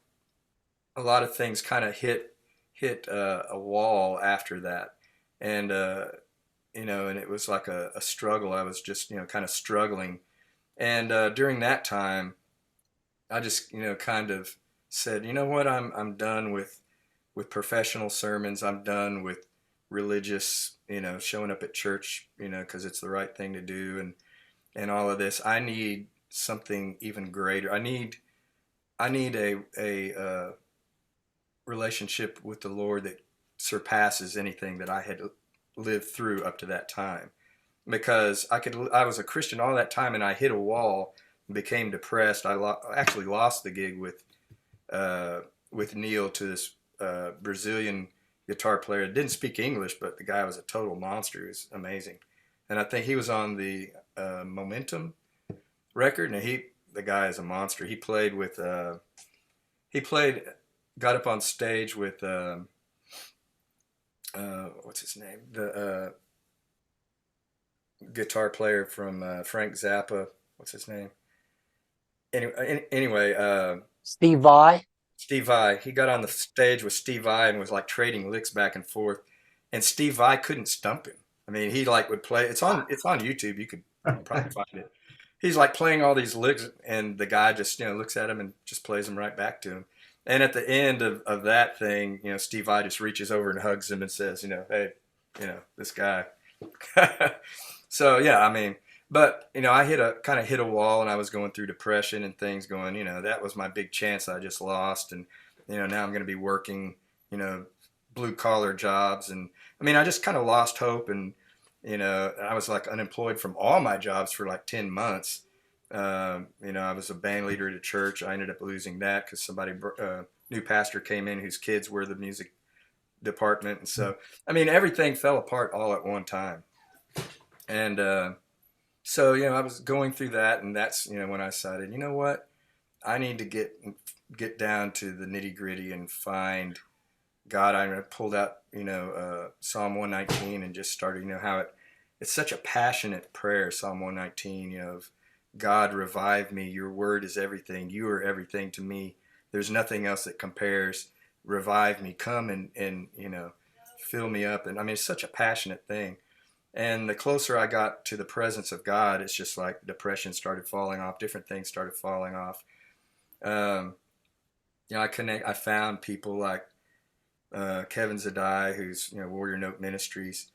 a lot of things kind of hit a wall after that, and and it was like a struggle. I was just kind of struggling, and during that time, I just kind of said, you know what, I'm done with professional sermons. I'm done with religious, showing up at church, because it's the right thing to do, and all of this. I need something even greater. I need a relationship with the Lord that surpasses anything that I had lived through up to that time, because I was a Christian all that time, and I hit a wall and became depressed. I actually lost the gig with Neal to this Brazilian guitar player. Didn't speak English, but the guy was a total monster. He was amazing, and I think he was on the Momentum record, and the guy is a monster. He played with got up on stage with what's his name, the guitar player from Frank Zappa. What's his name? Anyway, Steve Vai. Steve Vai. He got on the stage with Steve Vai and was like trading licks back and forth, and Steve Vai couldn't stump him. I mean, he like would play. It's on YouTube. You could probably find it. He's like playing all these licks, and the guy just looks at him and just plays them right back to him. And at the end of that thing, Steve Vai just reaches over and hugs him and says, hey, this guy. So yeah, I mean, but I kind of hit a wall, and I was going through depression and things, going, that was my big chance I just lost, and now I'm going to be working, blue collar jobs, and I mean, I just kind of lost hope, and I was like unemployed from all my jobs for like 10 months. I was a band leader at a church. I ended up losing that because somebody, new pastor came in whose kids were the music department. And so, I mean, everything fell apart all at one time. And so, I was going through that, and that's, when I decided, you know what, I need to get down to the nitty gritty and find God. I pulled out, Psalm 119 and just started, how it's such a passionate prayer, Psalm 119, of God, revive me. Your word is everything. You are everything to me. There's nothing else that compares. Revive me. Come and fill me up. And I mean, it's such a passionate thing. And the closer I got to the presence of God, it's just like depression started falling off. Different things started falling off. I found people like Kevin Zadai, who's Warrior Note Ministries,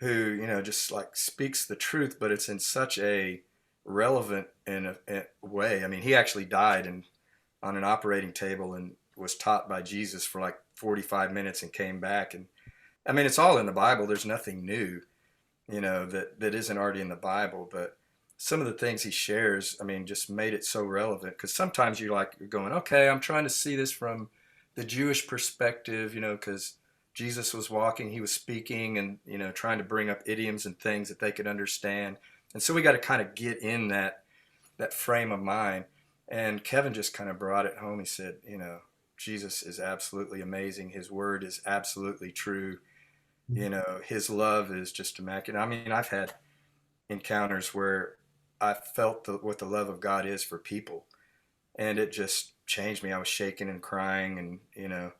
who just like speaks the truth, but it's in such a relevant in a way. I mean, he actually died on an operating table and was taught by Jesus for like 45 minutes and came back. And I mean, it's all in the Bible. There's nothing new, that isn't already in the Bible. But some of the things he shares, I mean, just made it so relevant, because sometimes you're going, okay, I'm trying to see this from the Jewish perspective, because Jesus was walking, he was speaking, and trying to bring up idioms and things that they could understand. And so we got to kind of get in that frame of mind. And Kevin just kind of brought it home. He said, Jesus is absolutely amazing. His word is absolutely true. His love is just immaculate. I mean, I've had encounters where I felt what the love of God is for people, and it just changed me. I was shaking and crying, and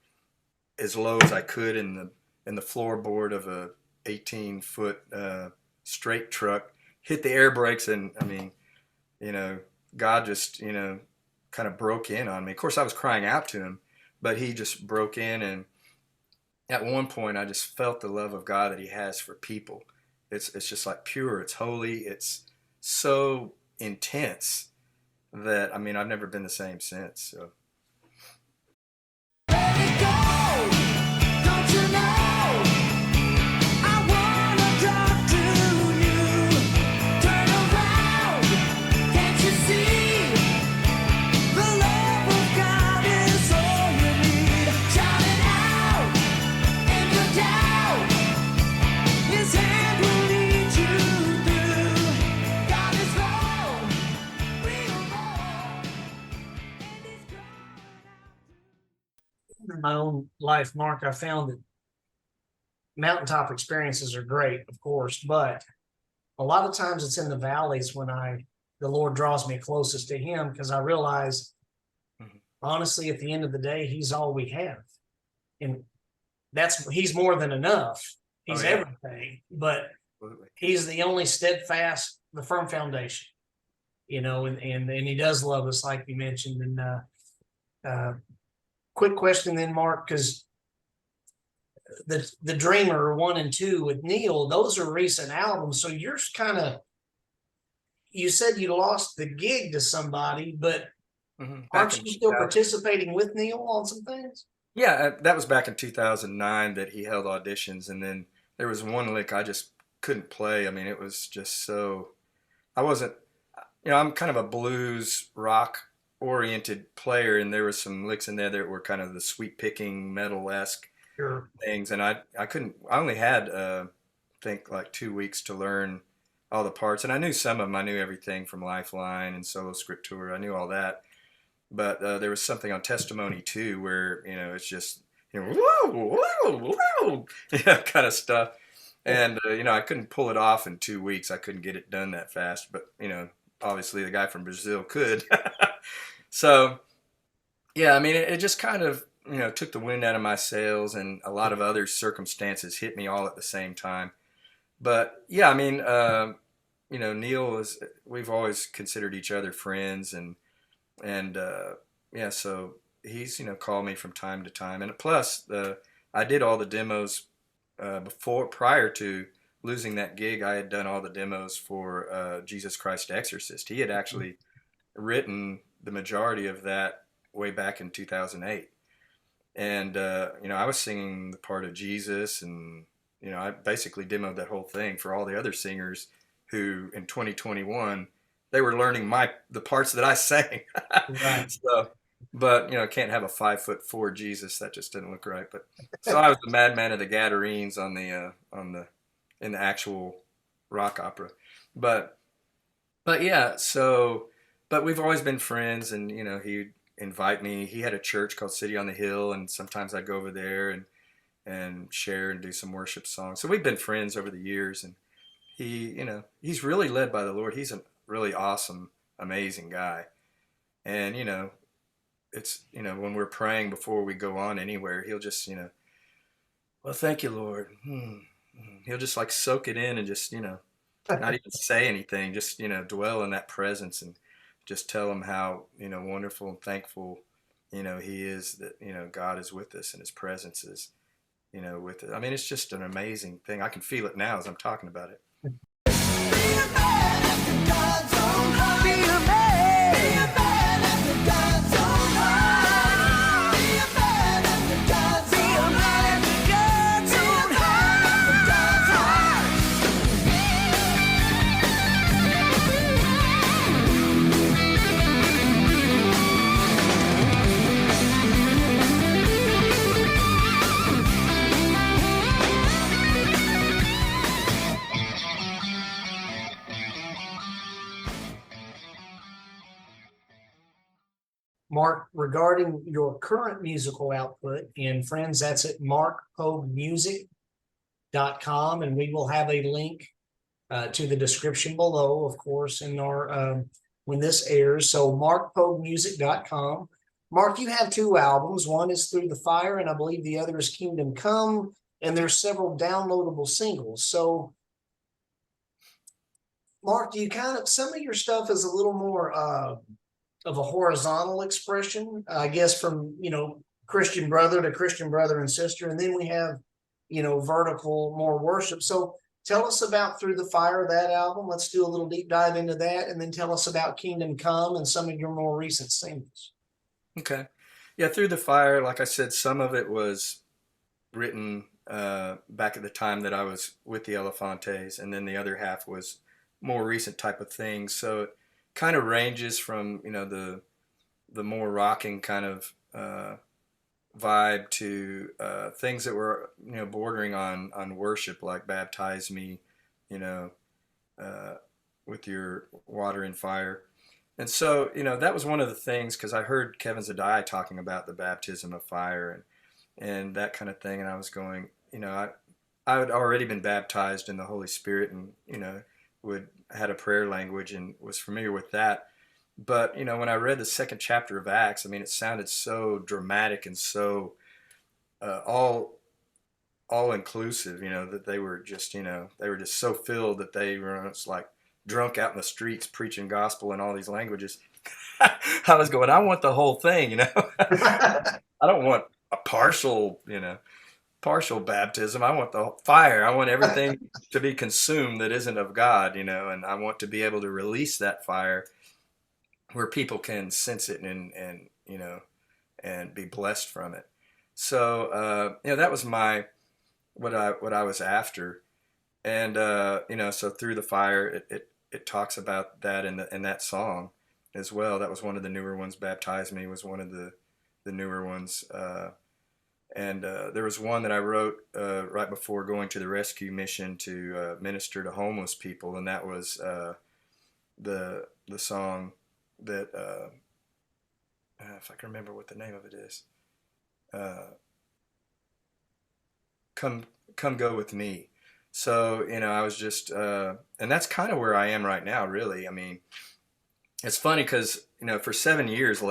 as low as I could in the floorboard of a 18-foot straight truck, hit the air brakes, and I mean, God just kind of broke in on me. Of course, I was crying out to him, but he just broke in, and at one point, I just felt the love of God that he has for people. It's just like pure. It's holy. It's so intense that, I mean, I've never been the same since. So. Let it go, don't you know? I wanna in my own life, Mark, I found that mountaintop experiences are great, of course, but a lot of times it's in the valleys when the Lord draws me closest to him, because I realize, Mhm. honestly, at the end of the day, he's all we have. And he's more than enough. He's Oh, yeah. everything, but Absolutely. he's the only steadfast, the firm foundation, and he does love us, like you mentioned. And uh, quick question then, Mark, because the Dreamer 1 and 2 with Neal, those are recent albums. So you're kind of, you said you lost the gig to somebody, but Back aren't in you still 2000. participating with Neal on some things? Yeah, that was back in 2009 that he held auditions, and then there was one lick I just couldn't play. I mean, it was just so. I wasn't, I'm kind of a blues rock oriented player, and there were some licks in there that were kind of the sweep picking metal esque Sure. things, and I couldn't. I only had think like 2 weeks to learn all the parts, and I knew some of them. I knew everything from Lifeline and Solo Scriptura. I knew all that, but there was something on Testimony too, where it's just whoa, whoa, whoa, kind of stuff, and I couldn't pull it off in 2 weeks. I couldn't get it done that fast, but obviously the guy from Brazil could. So yeah, I mean, it just kind of took the wind out of my sails, and a lot of other circumstances hit me all at the same time. But yeah, I mean, Neal is. We've always considered each other friends, and yeah, so he's called me from time to time, and plus I did all the demos prior to losing that gig. I had done all the demos for Jesus Christ Exorcist. He had actually written the majority of that way back in 2008, and I was singing the part of Jesus, and I basically demoed that whole thing for all the other singers who in 2021 they were learning the parts that I sang. Right. So, but can't have a 5'4" Jesus. That just didn't look right. But so I was the madman of the Gadarenes in the actual rock opera. But yeah. So, but we've always been friends, and he'd invite me. He had a church called City on the Hill, and sometimes I'd go over there and share and do some worship songs. So we've been friends over the years, and he's really led by the Lord. He's a really awesome, amazing guy. And, it's, when we're praying before we go on anywhere, he'll just, well, thank you, Lord. He'll just like soak it in and just, not even say anything, just, dwell in that presence and just tell him how, wonderful and thankful, he is that, God is with us and his presence is, with it. I mean, it's just an amazing thing. I can feel it now as I'm talking about it. Mark, regarding your current musical output, and friends, that's at markpoguemusic.com, and we will have a link to the description below, of course, in our when this airs. So markpoguemusic.com. Mark, you have 2 albums. One is Through the Fire, and I believe the other is Kingdom Come, and there's several downloadable singles. So Mark, do you some of your stuff is a little more of a horizontal expression, I guess, from Christian brother to Christian brother and sister, and then we have vertical, more worship. So tell us about Through the Fire, that album. Let's do a little deep dive into that, and then tell us about Kingdom Come and some of your more recent singles. Okay. Yeah, Through the Fire, like I said, some of it was written back at the time that I was with the Elefantes, and then the other half was more recent type of things. So it kind of ranges from the more rocking kind of vibe to things that were bordering on worship, like Baptize Me, with your water and fire. And so that was one of the things, because I heard Kevin Zadai talking about the baptism of fire, and that kind of thing. And I was going, I had already been baptized in the Holy Spirit, and had a prayer language and was familiar with that. But when I read the second chapter of Acts, I mean, it sounded so dramatic and so all inclusive. That they were just so filled that they were just like drunk out in the streets preaching gospel in all these languages. I was going, I want the whole thing. I don't want a partial baptism. I want the fire. I want everything to be consumed that isn't of God, and I want to be able to release that fire where people can sense it and be blessed from it. So that was what I was after, and so through the fire, it talks about that in that song as well. That was one of the newer ones. Baptize Me was one of the newer ones. And there was one that I wrote right before going to the rescue mission to minister to homeless people, and that was the song that if I can remember what the name of it is, "Come Go With Me." So I was just, and that's kind of where I am right now, really. I mean, it's funny because for 7 years,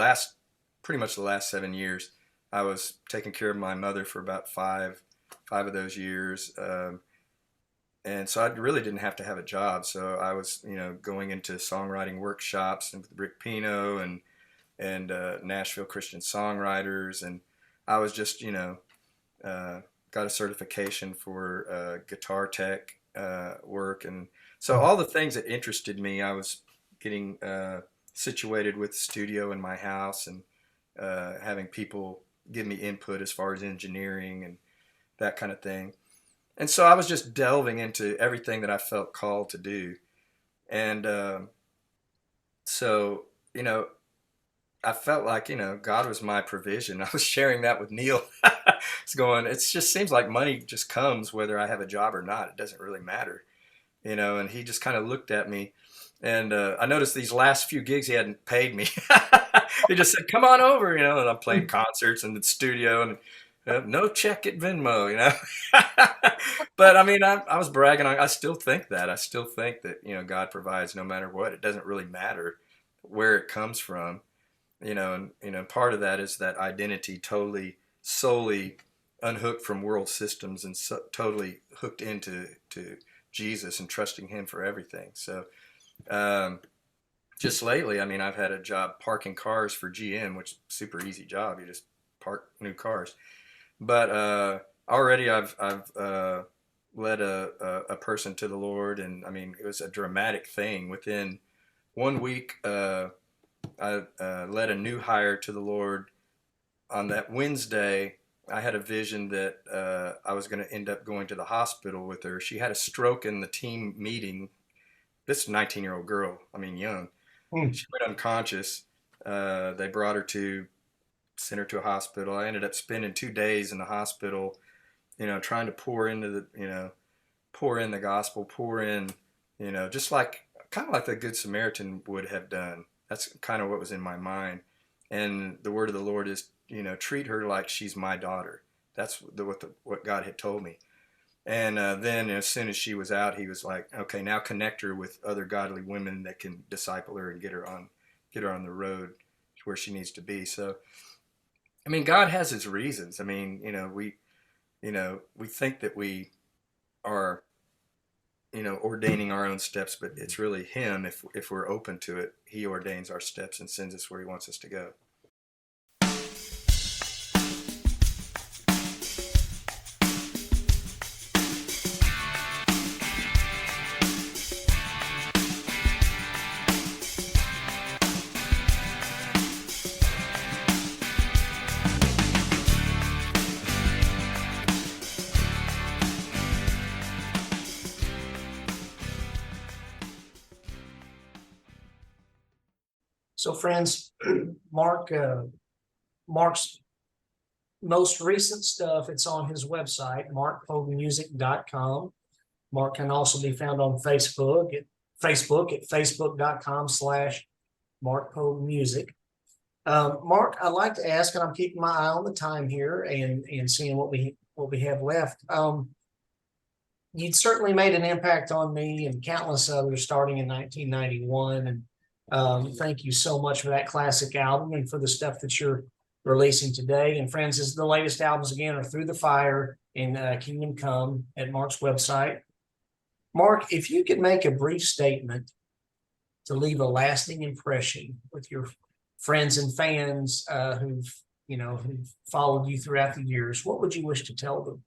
pretty much the last 7 years, I was taking care of my mother for about five of those years. And so I really didn't have to have a job. So I was, going into songwriting workshops and with Rick Pino and Nashville Christian songwriters. And I was just, got a certification for guitar tech work. And so all the things that interested me, I was getting situated with the studio in my house and having people give me input as far as engineering and that kind of thing. And so I was just delving into everything that I felt called to do. And so, I felt like, God was my provision. I was sharing that with Neal. It's going, it just seems like money just comes whether I have a job or not. It doesn't really matter, and he just kind of looked at me. And I noticed these last few gigs he hadn't paid me. He just said, "Come on over," and I'm playing concerts in the studio, and no check at Venmo. But I mean, I was bragging on. I still think that. I still think that God provides no matter what. It doesn't really matter where it comes from. And part of that is that identity totally, solely unhooked from world systems and totally hooked into Jesus and trusting Him for everything. So. Just lately, I mean, I've had a job parking cars for GM, which is a super easy job. You just park new cars. But already I've led a person to the Lord, and I mean, it was a dramatic thing. Within 1 week, I led a new hire to the Lord. On that Wednesday, I had a vision that I was going to end up going to the hospital with her. She had a stroke in the team meeting. This 19-year-old girl, I mean, young. She went unconscious. They brought her sent her to a hospital. I ended up spending 2 days in the hospital, trying to pour in the gospel, pour in, just kind of like the Good Samaritan would have done. That's kind of what was in my mind. And the word of the Lord is, treat her like she's my daughter. That's what God had told me. And then as soon as she was out, he was like, okay, now connect her with other godly women that can disciple her and get her on the road to where she needs to be. So, I mean, God has His reasons. I mean, we think that we are, ordaining our own steps, but it's really Him. If we're open to it, He ordains our steps and sends us where He wants us to go. So, friends, Mark's most recent stuff, it's on his website, markpoguemusic.com. Mark can also be found on Facebook at facebook.com/markpoguemusic. Mark, I'd like to ask, and I'm keeping my eye on the time here and seeing what we have left. You'd certainly made an impact on me and countless others starting in 1991. And thank you so much for that classic album and for the stuff that you're releasing today. And friends, the latest albums again are Through the Fire and Kingdom Come at Mark's website. Mark, if you could make a brief statement to leave a lasting impression with your friends and fans who've followed you throughout the years, what would you wish to tell them?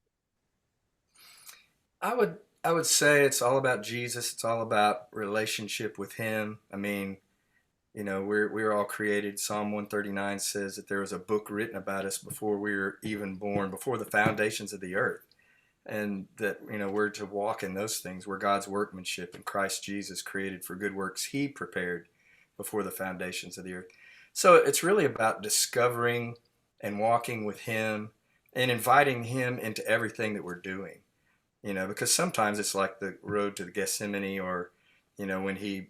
I would say it's all about Jesus. It's all about relationship with Him. I mean, we're all created. Psalm 139 says that there was a book written about us before we were even born, before the foundations of the earth, and that we're to walk in those things. We're God's workmanship in Christ Jesus, created for good works He prepared before the foundations of the earth. So it's really about discovering and walking with Him and inviting Him into everything that we're doing. Because sometimes it's like the road to the Gethsemane, or, when He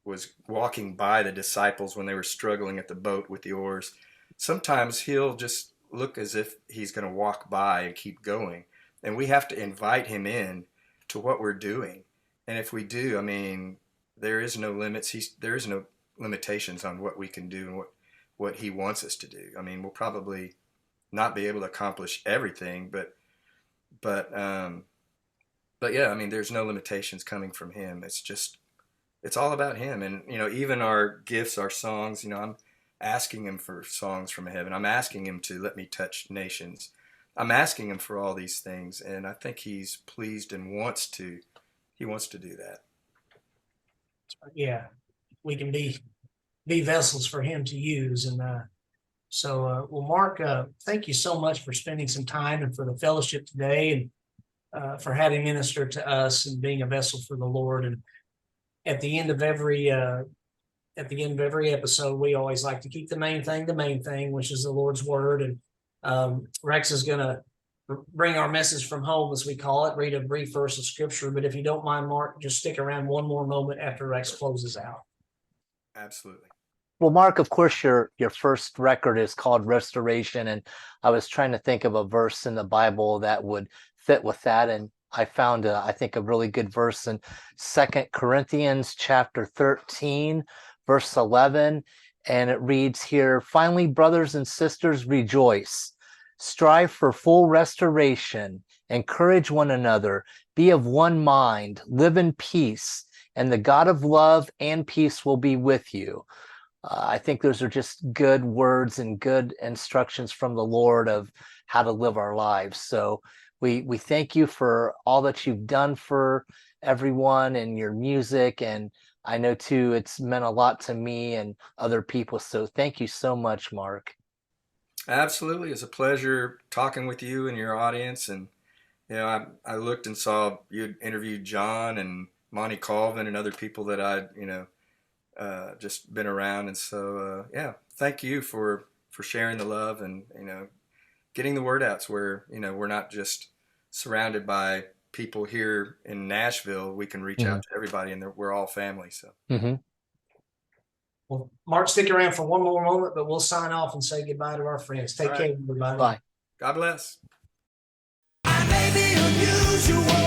was walking by the disciples when they were struggling at the boat with the oars. Sometimes He'll just look as if He's going to walk by and keep going. And we have to invite Him in to what we're doing. And if we do, I mean, there is no limits. There is no limitations on what we can do and what He wants us to do. I mean, we'll probably not be able to accomplish everything, but yeah, I mean, there's no limitations coming from Him. It's all about Him. And, even our gifts, our songs, I'm asking Him for songs from heaven. I'm asking Him to let me touch nations. I'm asking Him for all these things. And I think He's pleased and He wants to do that. Yeah, we can be vessels for Him to use. And well, Mark, thank you so much for spending some time and for the fellowship today, and for having ministered to us and being a vessel for the Lord. And at the end of every episode, we always like to keep the main thing, which is the Lord's word. And Rex is going to bring our message from home, as we call it, read a brief verse of scripture. But if you don't mind, Mark, just stick around one more moment after Rex closes out. Absolutely. Well, Mark, of course, your first record is called Restoration, and I was trying to think of a verse in the Bible that would fit with that, and I found I think a really good verse in 2 Corinthians chapter 13, verse 11, and it reads here, "Finally, brothers and sisters, rejoice, strive for full restoration, encourage one another, be of one mind, live in peace, and the God of love and peace will be with you." I think those are just good words and good instructions from the Lord of how to live our lives. So we thank you for all that you've done for everyone and your music. And I know too, it's meant a lot to me and other people. So thank you so much, Mark. Absolutely. It's a pleasure talking with you and your audience. And, I looked and saw you'd interviewed John and Monty Colvin and other people that I'd, just been around. And so, thank you for sharing the love and, getting the word out. So we're not just surrounded by people here in Nashville. We can reach out to everybody, and we're all family. So. Mm-hmm. Well, Mark, stick around for one more moment, but we'll sign off and say goodbye to our friends. Take care, everybody. Bye. God bless. I may be unusual.